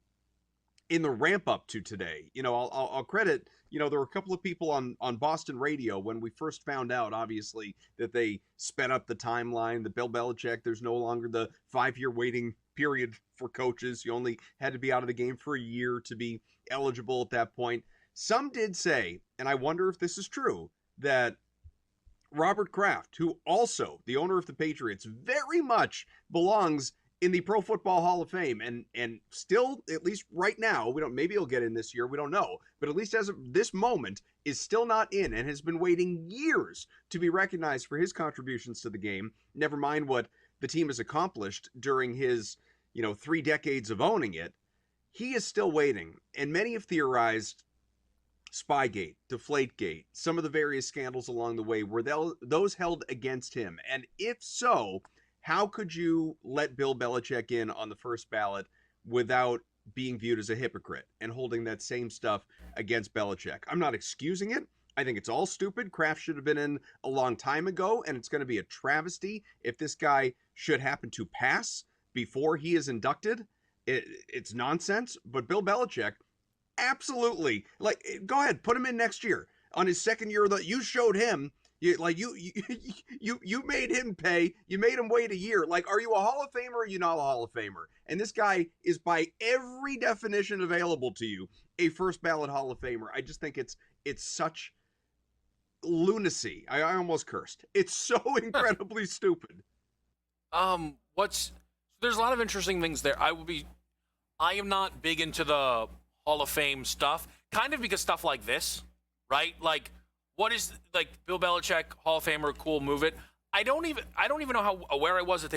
Speaker 14: in the ramp up to today, I'll credit, there were a couple of people on Boston radio when we first found out, obviously, that they sped up the timeline, that Bill Belichick, there's no longer the 5-year waiting period for coaches. You only had to be out of the game for a year to be eligible at that point. Some did say, and I wonder if this is true, that Robert Kraft, who also, the owner of the Patriots, very much belongs in the Pro Football Hall of Fame, and still, at least right now, we don't. Maybe he'll get in this year. We don't know, but at least as of this moment, is still not in, and has been waiting years to be recognized for his contributions to the game. Never mind what the team has accomplished during his, 3 decades of owning it. He is still waiting, and many have theorized Spygate, Deflategate, some of the various scandals along the way, were those held against him? And if so, how could you let Bill Belichick in on the first ballot without being viewed as a hypocrite and holding that same stuff against Belichick? I'm not excusing it. I think it's all stupid. Kraft should have been in a long time ago, and it's going to be a travesty if this guy should happen to pass before he is inducted. It's nonsense. But Bill Belichick, absolutely, go ahead, put him in next year on his second year. That you showed him, you made him pay. You made him wait a year. Are you a Hall of Famer? Or are you not a Hall of Famer? And this guy is, by every definition available to you, a first ballot Hall of Famer. I just think it's such lunacy. I almost cursed. It's so incredibly stupid.
Speaker 7: There's a lot of interesting things there. I am not big into the Hall of Fame stuff, kind of because stuff like this, right? What is Bill Belichick Hall of Famer? Cool, move it. I don't even know how aware I was that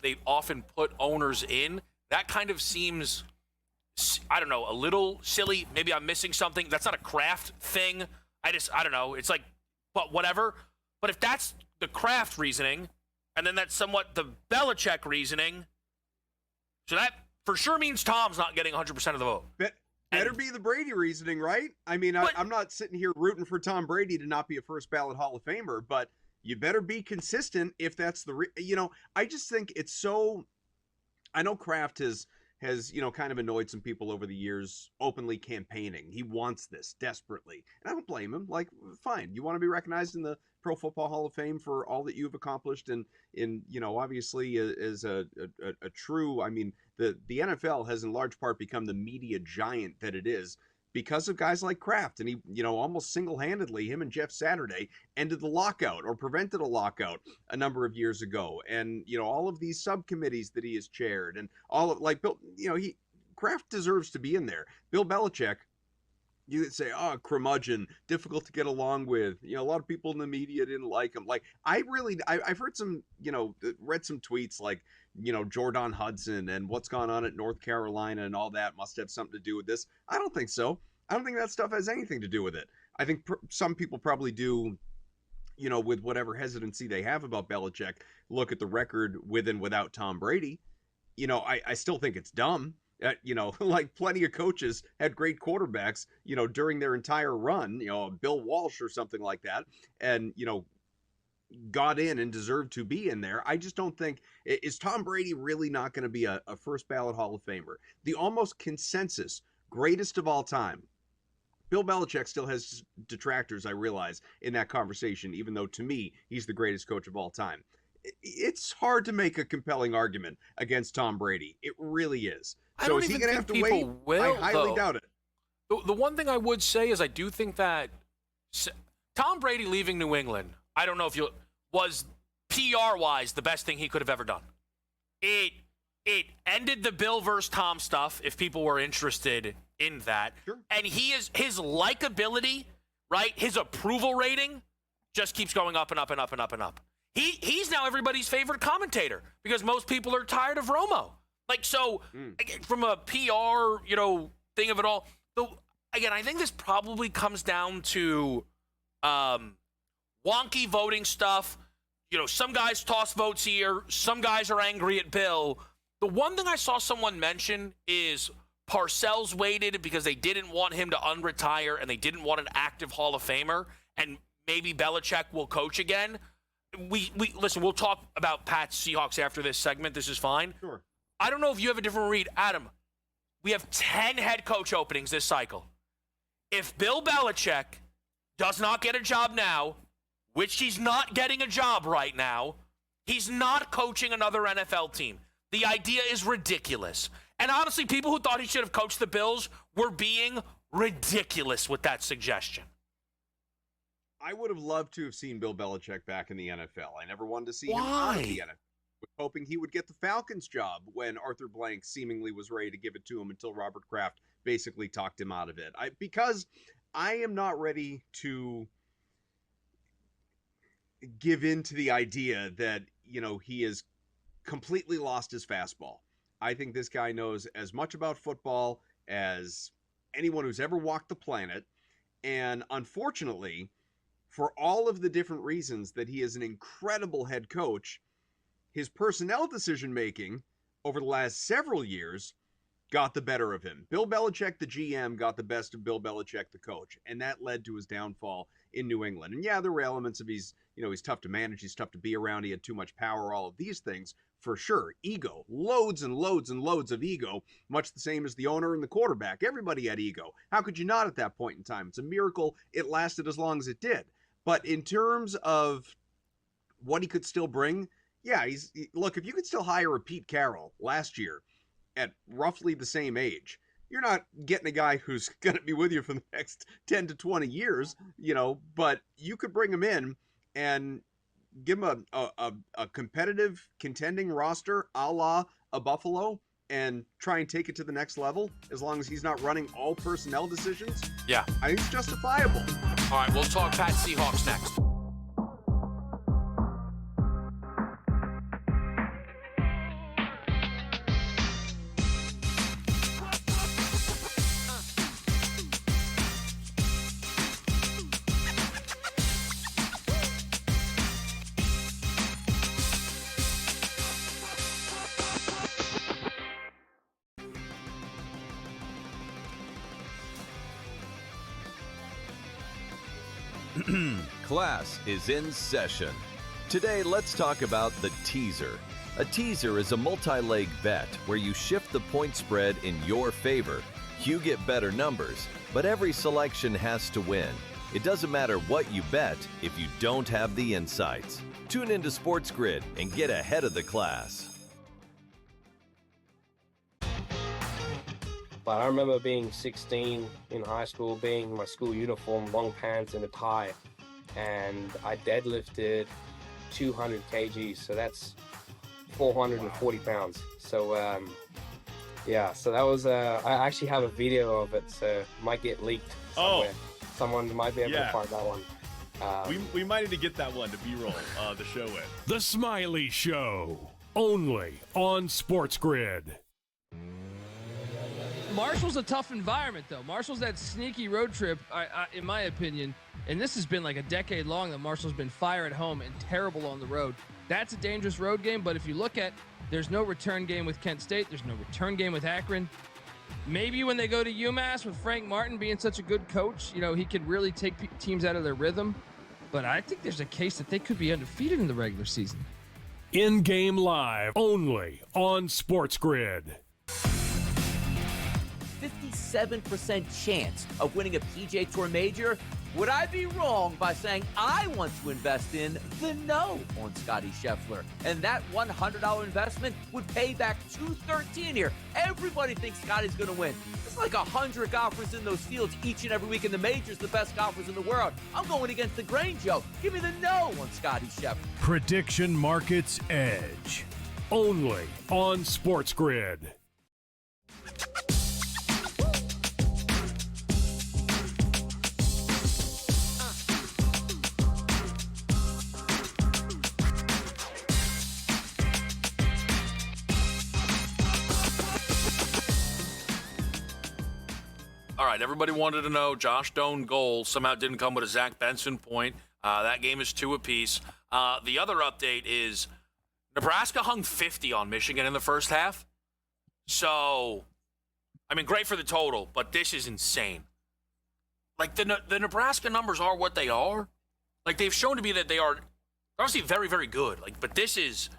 Speaker 7: they often put owners in. That kind of seems, I don't know, a little silly. Maybe I'm missing something. That's not a Kraft thing. I don't know. It's but whatever. But if that's the Kraft reasoning, and then that's somewhat the Belichick reasoning, so that for sure means Tom's not getting 100% of the vote.
Speaker 14: Better be the Brady reasoning, right? I mean, I'm not sitting here rooting for Tom Brady to not be a first ballot Hall of Famer, but you better be consistent if that's I just think it's so. I know Kraft has kind of annoyed some people over the years, openly campaigning. He wants this desperately, and I don't blame him. Fine, you want to be recognized in the Pro Football Hall of Fame for all that you've accomplished, and obviously as a true. I mean, the NFL has in large part become the media giant that it is because of guys like Kraft, and he, almost single-handedly, him and Jeff Saturday ended the lockout or prevented a lockout a number of years ago, and all of these subcommittees that he has chaired, and all of Bill, Kraft deserves to be in there. Bill Belichick, you could say, curmudgeon, difficult to get along with. A lot of people in the media didn't like him. I've heard some, read some tweets Jordan Hudson and what's gone on at North Carolina and all that must have something to do with this. I don't think so. I don't think that stuff has anything to do with it. I think some people probably do, with whatever hesitancy they have about Belichick, look at the record with and without Tom Brady. I still think it's dumb. Plenty of coaches had great quarterbacks, during their entire run, Bill Walsh or something like that. And, got in and deserved to be in there. I just don't think, is Tom Brady really not going to be a first ballot Hall of Famer? The almost consensus greatest of all time. Bill Belichick still has detractors, I realize, in that conversation, even though to me, he's the greatest coach of all time. It's hard to make a compelling argument against Tom Brady. It really is. So is he going to have to wait? I highly doubt it.
Speaker 7: The one thing I would say is I do think that Tom Brady leaving New England, I don't know if was PR-wise the best thing he could have ever done. It ended the Bill versus Tom stuff, if people were interested in that.
Speaker 14: Sure.
Speaker 7: And his likability, right, his approval rating just keeps going up and up and up and up and up. He's now everybody's favorite commentator because most people are tired of Romo. From a PR, thing of it all. Again, I think this probably comes down to wonky voting stuff. Some guys toss votes here. Some guys are angry at Bill. The one thing I saw someone mention is Parcells waited because they didn't want him to unretire and they didn't want an active Hall of Famer, and maybe Belichick will coach again. We listen, we'll talk about Pat's Seahawks after this segment. This is fine.
Speaker 14: Sure.
Speaker 7: I don't know if you have a different read. Adam, we have 10 head coach openings this cycle. If Bill Belichick does not get a job now, which he's not getting a job right now, he's not coaching another NFL team. The idea is ridiculous. And honestly, people who thought he should have coached the Bills were being ridiculous with that suggestion.
Speaker 14: I would have loved to have seen Bill Belichick back in the NFL. I never wanted to see him
Speaker 7: Why?
Speaker 14: out of the NFL. I was hoping he would get the Falcons job when Arthur Blank seemingly was ready to give it to him until Robert Kraft basically talked him out of it. Because I am not ready to give in to the idea that, he has completely lost his fastball. I think this guy knows as much about football as anyone who's ever walked the planet. And unfortunately, for all of the different reasons that he is an incredible head coach, his personnel decision-making over the last several years got the better of him. Bill Belichick, the GM, got the best of Bill Belichick, the coach, and that led to his downfall in New England. And yeah, there were elements of he's tough to manage, he's tough to be around, he had too much power, all of these things, for sure. Ego, loads and loads and loads of ego, much the same as the owner and the quarterback. Everybody had ego. How could you not at that point in time? It's a miracle it lasted as long as it did. But in terms of what he could still bring, yeah, look, if you could still hire a Pete Carroll last year at roughly the same age, you're not getting a guy who's going to be with you for the next 10 to 20 years, but you could bring him in and give him a competitive, contending roster a la a Buffalo and try and take it to the next level as long as he's not running all personnel decisions.
Speaker 7: Yeah.
Speaker 14: I think it's justifiable.
Speaker 7: All right, we'll talk Pat Seahawks next.
Speaker 8: Class is in session. Today, let's talk about the teaser. A teaser is a multi-leg bet where you shift the point spread in your favor. You get better numbers, but every selection has to win. It doesn't matter what you bet if you don't have the insights. Tune into SportsGrid and get ahead of the class.
Speaker 9: But I remember being 16 in high school, being in my school uniform, long pants and a tie, and I deadlifted 200 kgs, so that's 440 pounds. So yeah, so that was I actually have a video of it, so it might get leaked somewhere. Someone might be able to find that one.
Speaker 10: We might need to get that one to B-roll the show with.
Speaker 3: The Smiley Show, only on SportsGrid.
Speaker 11: Marshall's a tough environment, though. Marshall's that sneaky road trip, in my opinion, and this has been like a decade long that Marshall's been fire at home and terrible on the road. That's a dangerous road game, but if you look at, there's no return game with Kent State. There's no return game with Akron. Maybe when they go to UMass with Frank Martin being such a good coach, he could really take teams out of their rhythm. But I think there's a case that they could be undefeated in the regular season.
Speaker 3: In-game live, only on SportsGrid.
Speaker 5: 57% chance of winning a PGA Tour major. Would I be wrong by saying I want to invest in the no on Scotty Scheffler? And that $100 investment would pay back $213 here. Everybody thinks Scotty's going to win. It's like 100 golfers in those fields each and every week in the majors, the best golfers in the world. I'm going against the grain, Joe. Give me the no on Scotty Scheffler.
Speaker 3: Prediction Markets Edge, only on SportsGrid.
Speaker 7: All right, everybody wanted to know Josh Doan goal somehow didn't come with a Zach Benson point. That game is 2 apiece. The other update is Nebraska hung 50 on Michigan in the first half. So, I mean, great for the total, but this is insane. Like, the Nebraska numbers are what they are. Like, they've shown to be that they are obviously very, very good. Like, but this is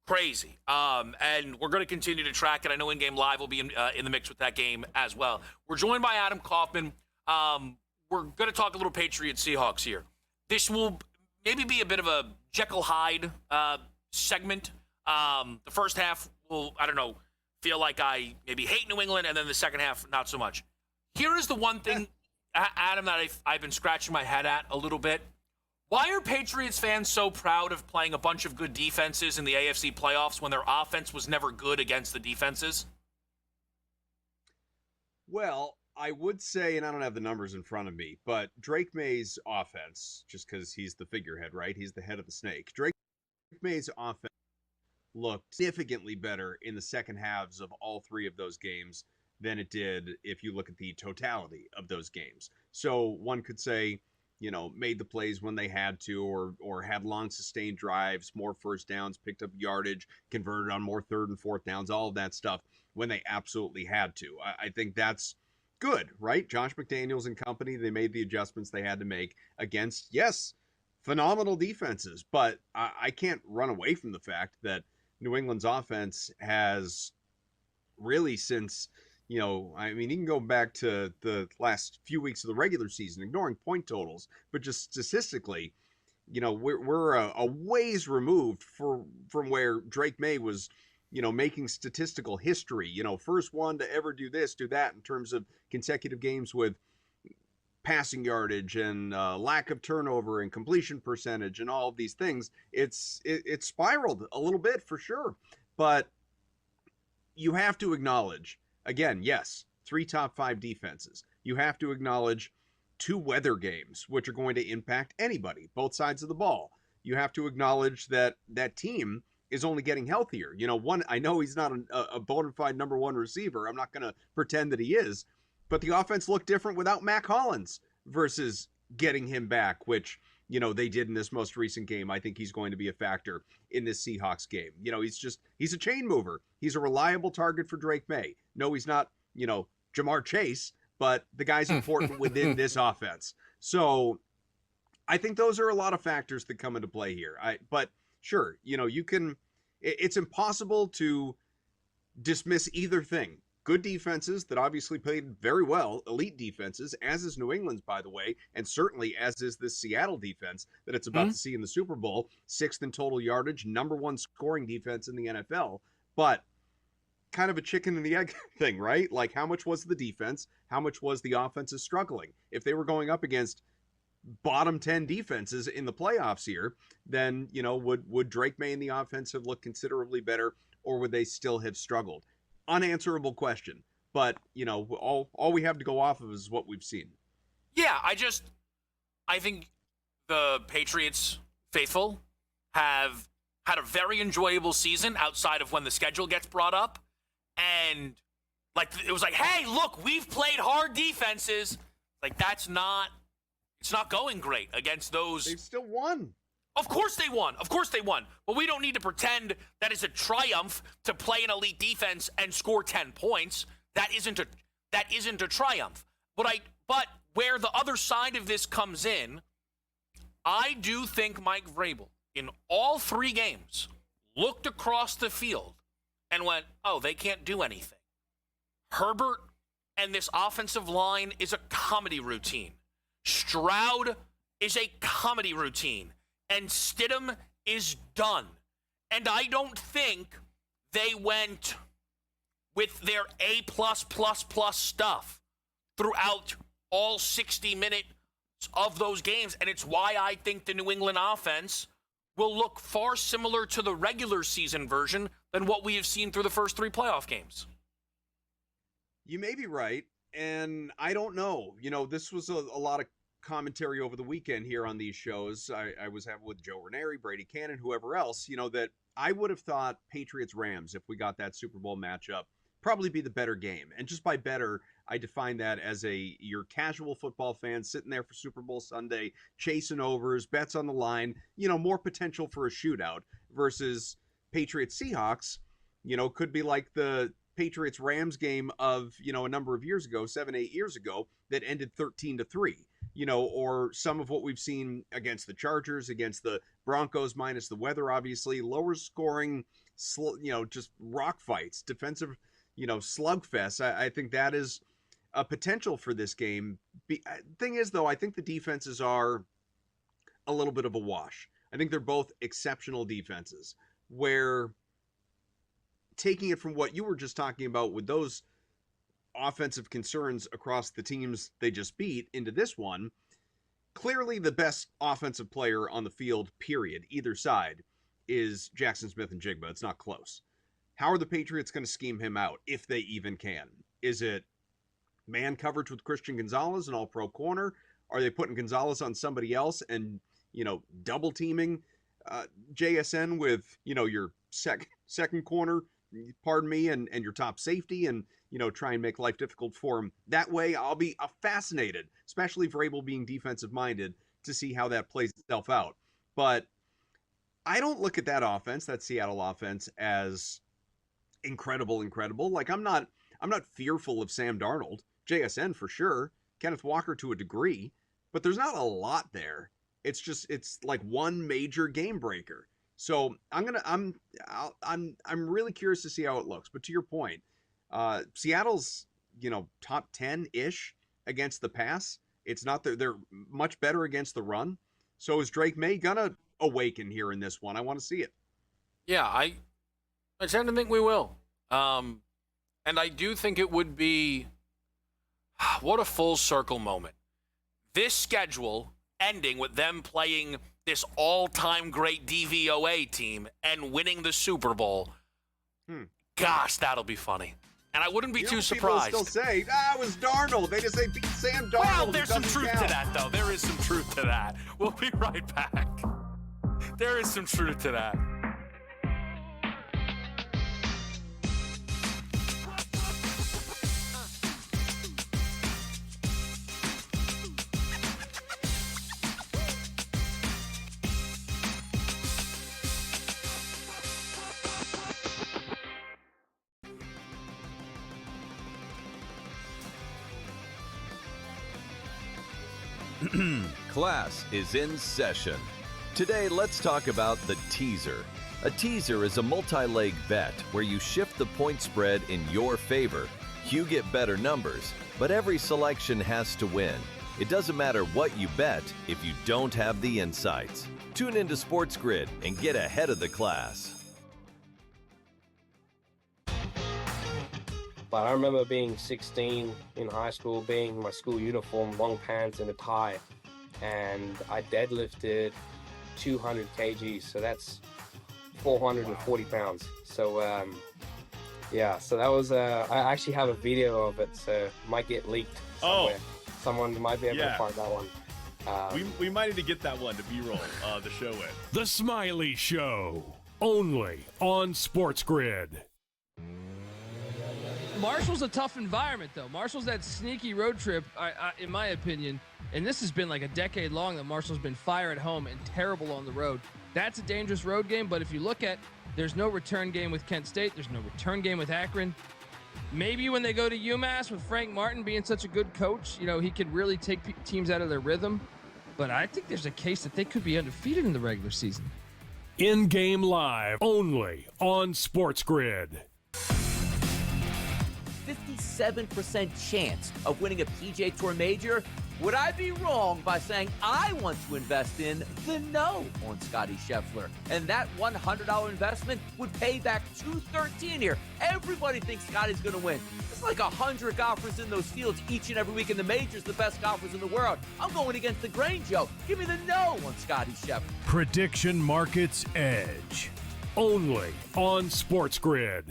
Speaker 7: crazy. And we're going to continue to track it. I know In-Game Live will be in the mix with that game as well. We're joined by Adam Kaufman. We're going to talk a little Patriots Seahawks here. This will maybe be a bit of a Jekyll Hyde segment. The first half will, I don't know, feel like I maybe hate New England, and then the second half, not so much. Here is the one thing, Adam, that I've been scratching my head at a little bit. Why are Patriots fans so proud of playing a bunch of good defenses in the AFC playoffs when their offense was never good against the defenses?
Speaker 14: Well, I would say, and I don't have the numbers in front of me, but Drake May's offense, just because he's the figurehead, right? He's the head of the snake. Drake May's offense looked significantly better in the second halves of all three of those games than it did if you look at the totality of those games. So one could say, made the plays when they had to, or had long sustained drives, more first downs, picked up yardage, converted on more third and fourth downs, all of that stuff when they absolutely had to. I think that's good, right? Josh McDaniels and company, they made the adjustments they had to make against, yes, phenomenal defenses, but I can't run away from the fact that New England's offense has really since, you can go back to the last few weeks of the regular season, ignoring point totals, but just statistically, we're a ways removed from where Drake May was, making statistical history, first one to ever do this, do that in terms of consecutive games with passing yardage and lack of turnover and completion percentage and all of these things. It's spiraled a little bit for sure, but you have to acknowledge, again, yes, 3 top 5 defenses. You have to acknowledge 2 weather games, which are going to impact anybody, both sides of the ball. You have to acknowledge that that team is only getting healthier. I know he's not a bona fide number 1 receiver. I'm not going to pretend that he is, but the offense looked different without Mac Hollins versus getting him back, which, they did in this most recent game. I think he's going to be a factor in this Seahawks game. He's a chain mover. He's a reliable target for Drake May. No, he's not, Jamar Chase, but the guy's important within this offense. So I think those are a lot of factors that come into play here. But sure, it's impossible to dismiss either thing. Good defenses that obviously played very well, elite defenses, as is New England's, by the way, and certainly as is this Seattle defense that it's about to see in the Super Bowl, 6th in total yardage, number 1 scoring defense in the NFL. But kind of a chicken and the egg thing, right? Like, how much was the defense? How much was the offense struggling? If they were going up against bottom 10 defenses in the playoffs here, then, would Drake May and the offense have looked considerably better, or would they still have struggled? Unanswerable question, but all we have to go off of is what we've seen.
Speaker 7: Yeah, I think the Patriots faithful have had a very enjoyable season outside of when the schedule gets brought up, and it was like, hey, look, we've played hard defenses. It's not going great against those.
Speaker 14: They've still won.
Speaker 7: Of course they won. But we don't need to pretend that is a triumph to play an elite defense and score 10 points. That isn't a triumph. But where the other side of this comes in, I do think Mike Vrabel, in all 3 games, looked across the field and went, oh, they can't do anything. Herbert and this offensive line is a comedy routine. Stroud is a comedy routine. And Stidham is done. And I don't think they went with their A++ stuff throughout all 60 minutes of those games. And it's why I think the New England offense will look far similar to the regular season version than what we have seen through the first 3 playoff games.
Speaker 14: You may be right. And I don't know. This was a lot of commentary over the weekend here on these shows. I was having with Joe Ranieri, Brady Cannon, whoever else, that I would have thought Patriots-Rams, if we got that Super Bowl matchup, probably be the better game. And just by better, I define that as your casual football fan sitting there for Super Bowl Sunday, chasing overs, bets on the line, more potential for a shootout versus Patriots-Seahawks, could be like the Patriots-Rams game of, a number of years ago, 7-8 years ago, that ended 13-3. Or some of what we've seen against the Chargers, against the Broncos, minus the weather, obviously, lower scoring, just rock fights, defensive, slugfest. I think that is a potential for this game. Thing is, though, I think the defenses are a little bit of a wash. I think they're both exceptional defenses, where taking it from what you were just talking about with those offensive concerns across the teams they just beat into this one, clearly the best offensive player on the field, period, either side, is Jackson Smith and Jigba. It's not close. How are the Patriots going to scheme him out, if they even can? Is it man coverage with Christian Gonzalez, an all-pro corner? Are they putting Gonzalez on somebody else and, double teaming JSN with, your second corner, pardon me, and your top safety, and, try and make life difficult for him that way? I'll be fascinated, especially for Abel being defensive-minded, to see how that plays itself out. But I don't look at that offense, that Seattle offense, as incredible. Like, I'm not fearful of Sam Darnold. JSN for sure, Kenneth Walker to a degree, but there's not a lot there. It's like one major game breaker. So I'm really curious to see how it looks. But to your point, Seattle's top 10-ish against the pass. It's not they're much better against the run. So is Drake May gonna awaken here in this one? I want to see it.
Speaker 7: Yeah, I tend to think we will. And I do think it would be what a full circle moment. This schedule ending with them playing this all-time great DVOA team and winning the Super Bowl. Gosh, that'll be funny. And I wouldn't be too surprised.
Speaker 14: People still say, it was Darnold. They just say beat Sam Darnold.
Speaker 7: Well, there's some truth to that, though. There is some truth to that. We'll be right back. There is some truth to that.
Speaker 8: Class is in session. Today, let's talk about the teaser. A teaser is a multi-leg bet where you shift the point spread in your favor. You get better numbers, but every selection has to win. It doesn't matter what you bet if you don't have the insights. Tune into SportsGrid and get ahead of the class.
Speaker 9: But I remember being 16 in high school, being in my school uniform, long pants and a tie, and I deadlifted 200 kgs, so that's 440 pounds. So so that was I actually have a video of it, so it might get leaked somewhere. Someone might be able to find that one.
Speaker 10: We might need to get that one to B-roll the show with.
Speaker 3: The Smiley Show, only on SportsGrid.
Speaker 11: Marshall's a tough environment, though. Marshall's that sneaky road trip, in my opinion, and this has been like a decade long that Marshall's been fire at home and terrible on the road. That's a dangerous road game, but if you look at, there's no return game with Kent State. There's no return game with Akron. Maybe when they go to UMass with Frank Martin being such a good coach, he could really take teams out of their rhythm. But I think there's a case that they could be undefeated in the regular season.
Speaker 3: In-game live, only on SportsGrid.
Speaker 5: 57% chance of winning a PGA Tour major. Would I be wrong by saying I want to invest in the no on Scotty Scheffler? And that $100 investment would pay back $213 here. Everybody thinks Scotty's going to win. It's like 100 golfers in those fields each and every week in the majors, the best golfers in the world. I'm going against the grain, Joe. Give me the no on Scotty Scheffler.
Speaker 3: Prediction Markets Edge, only on SportsGrid.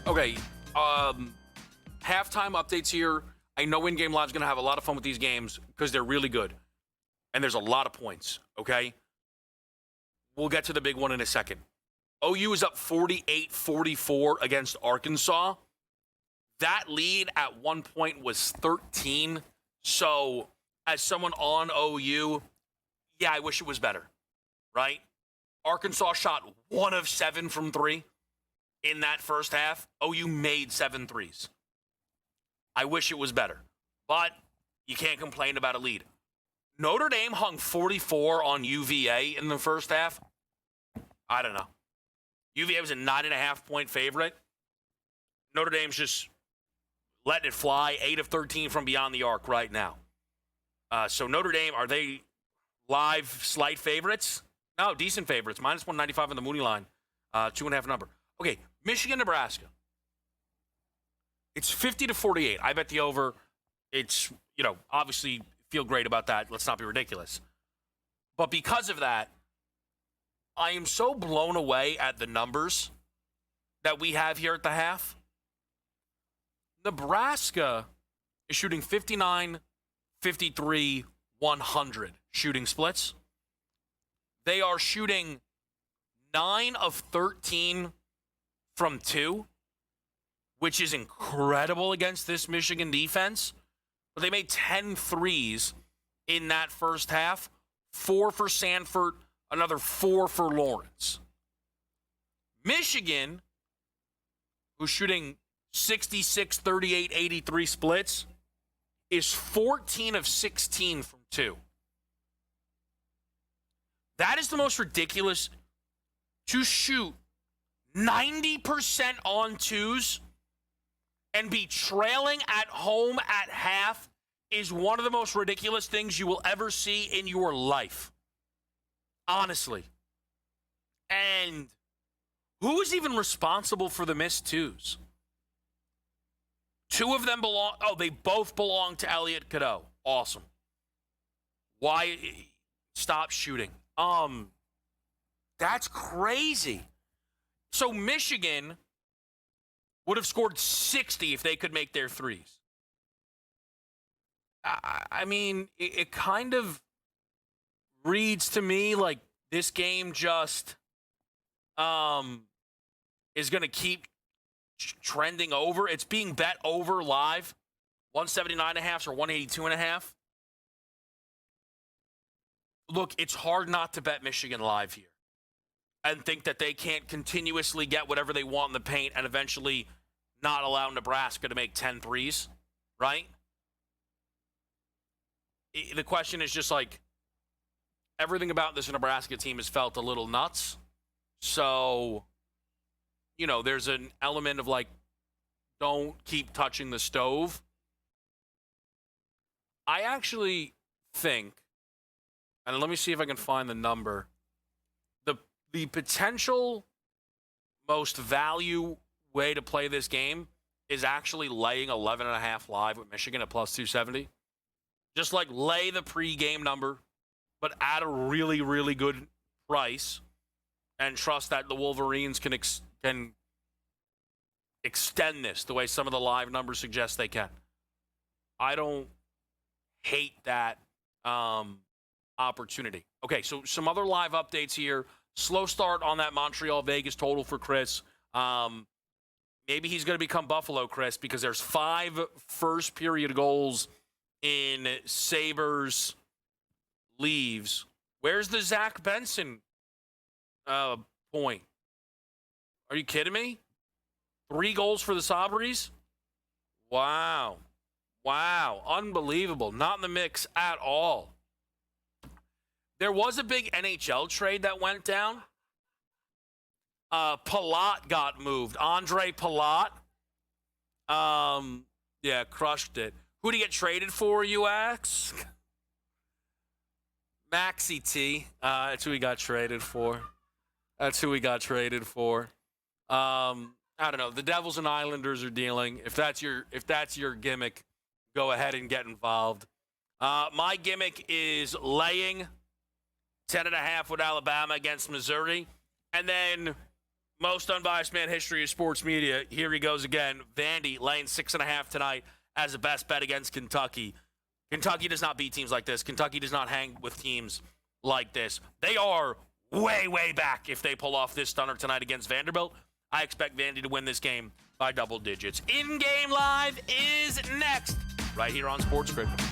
Speaker 7: Okay, halftime updates here. I know In-Game Live's going to have a lot of fun with these games because they're really good. And there's a lot of points, okay? We'll get to the big one in a second. OU is up 48-44 against Arkansas. That lead at one point was 13. So as someone on OU, yeah, I wish it was better, right? Arkansas shot 1 of 7 from 3. In that first half, OU made 7 threes. I wish it was better, but you can't complain about a lead. Notre Dame hung 44 on UVA in the first half. I don't know. UVA was a 9.5-point favorite. Notre Dame's just letting it fly, 8 of 13 from beyond the arc right now. So Notre Dame, are they live slight favorites? No, decent favorites. Minus 195 on the Mooney line. 2.5 number. Okay, Michigan, Nebraska. It's 50-48. I bet the over. It's, obviously feel great about that. Let's not be ridiculous. But because of that, I am so blown away at the numbers that we have here at the half. Nebraska is shooting 59, 53, 100 shooting splits. They are shooting 9 of 13 from 2, which is incredible against this Michigan defense. But they made 10 threes in that first half, 4 for Sanford, another 4 for Lawrence. Michigan, who's shooting 66, 38, 83 splits, is 14 of 16 from 2. That is the most ridiculous. To shoot 90% on twos and be trailing at home at half is one of the most ridiculous things you will ever see in your life. Honestly. And who is even responsible for the missed twos? 2 of them belong. Oh, they both belong to Elliot Cadeau. Awesome. Why stop shooting? That's crazy. So Michigan would have scored 60 if they could make their threes. I mean, it kind of reads to me like this game just is going to keep trending over. It's being bet over live. 179.5 or 182.5. Look, it's hard not to bet Michigan live here and think that they can't continuously get whatever they want in the paint and eventually not allow Nebraska to make 10 threes, right? The question is just like, everything about this Nebraska team has felt a little nuts. So, there's an element of like, don't keep touching the stove. I actually think, and let me see if I can find the number, the potential most value way to play this game is actually laying 11.5 live with Michigan at plus 270. Just like lay the pregame number, but at a really, really good price, and trust that the Wolverines can extend this the way some of the live numbers suggest they can. I don't hate that opportunity. Okay, so some other live updates here. Slow start on that Montreal-Vegas total for Chris. Maybe he's going to become Buffalo, Chris, because there's 5 first-period goals in Sabres Leaves. Where's the Zach Benson point? Are you kidding me? 3 goals for the Sabres? Wow. Unbelievable. Not in the mix at all. There was a big NHL trade that went down. Palat got moved. Andre Palat. Yeah, crushed it. Who did he get traded for, you ask? Maxi T. That's who he got traded for. I don't know. The Devils and Islanders are dealing. If that's your gimmick, go ahead and get involved. My gimmick is laying 10.5 with Alabama against Missouri. And then most unbiased man history of sports media. Here he goes again. Vandy laying 6.5 tonight as the best bet against Kentucky. Kentucky does not beat teams like this. Kentucky does not hang with teams like this. They are way, way back if they pull off this stunner tonight against Vanderbilt. I expect Vandy to win this game by double digits. In-game live is next, right here on SportsGrid.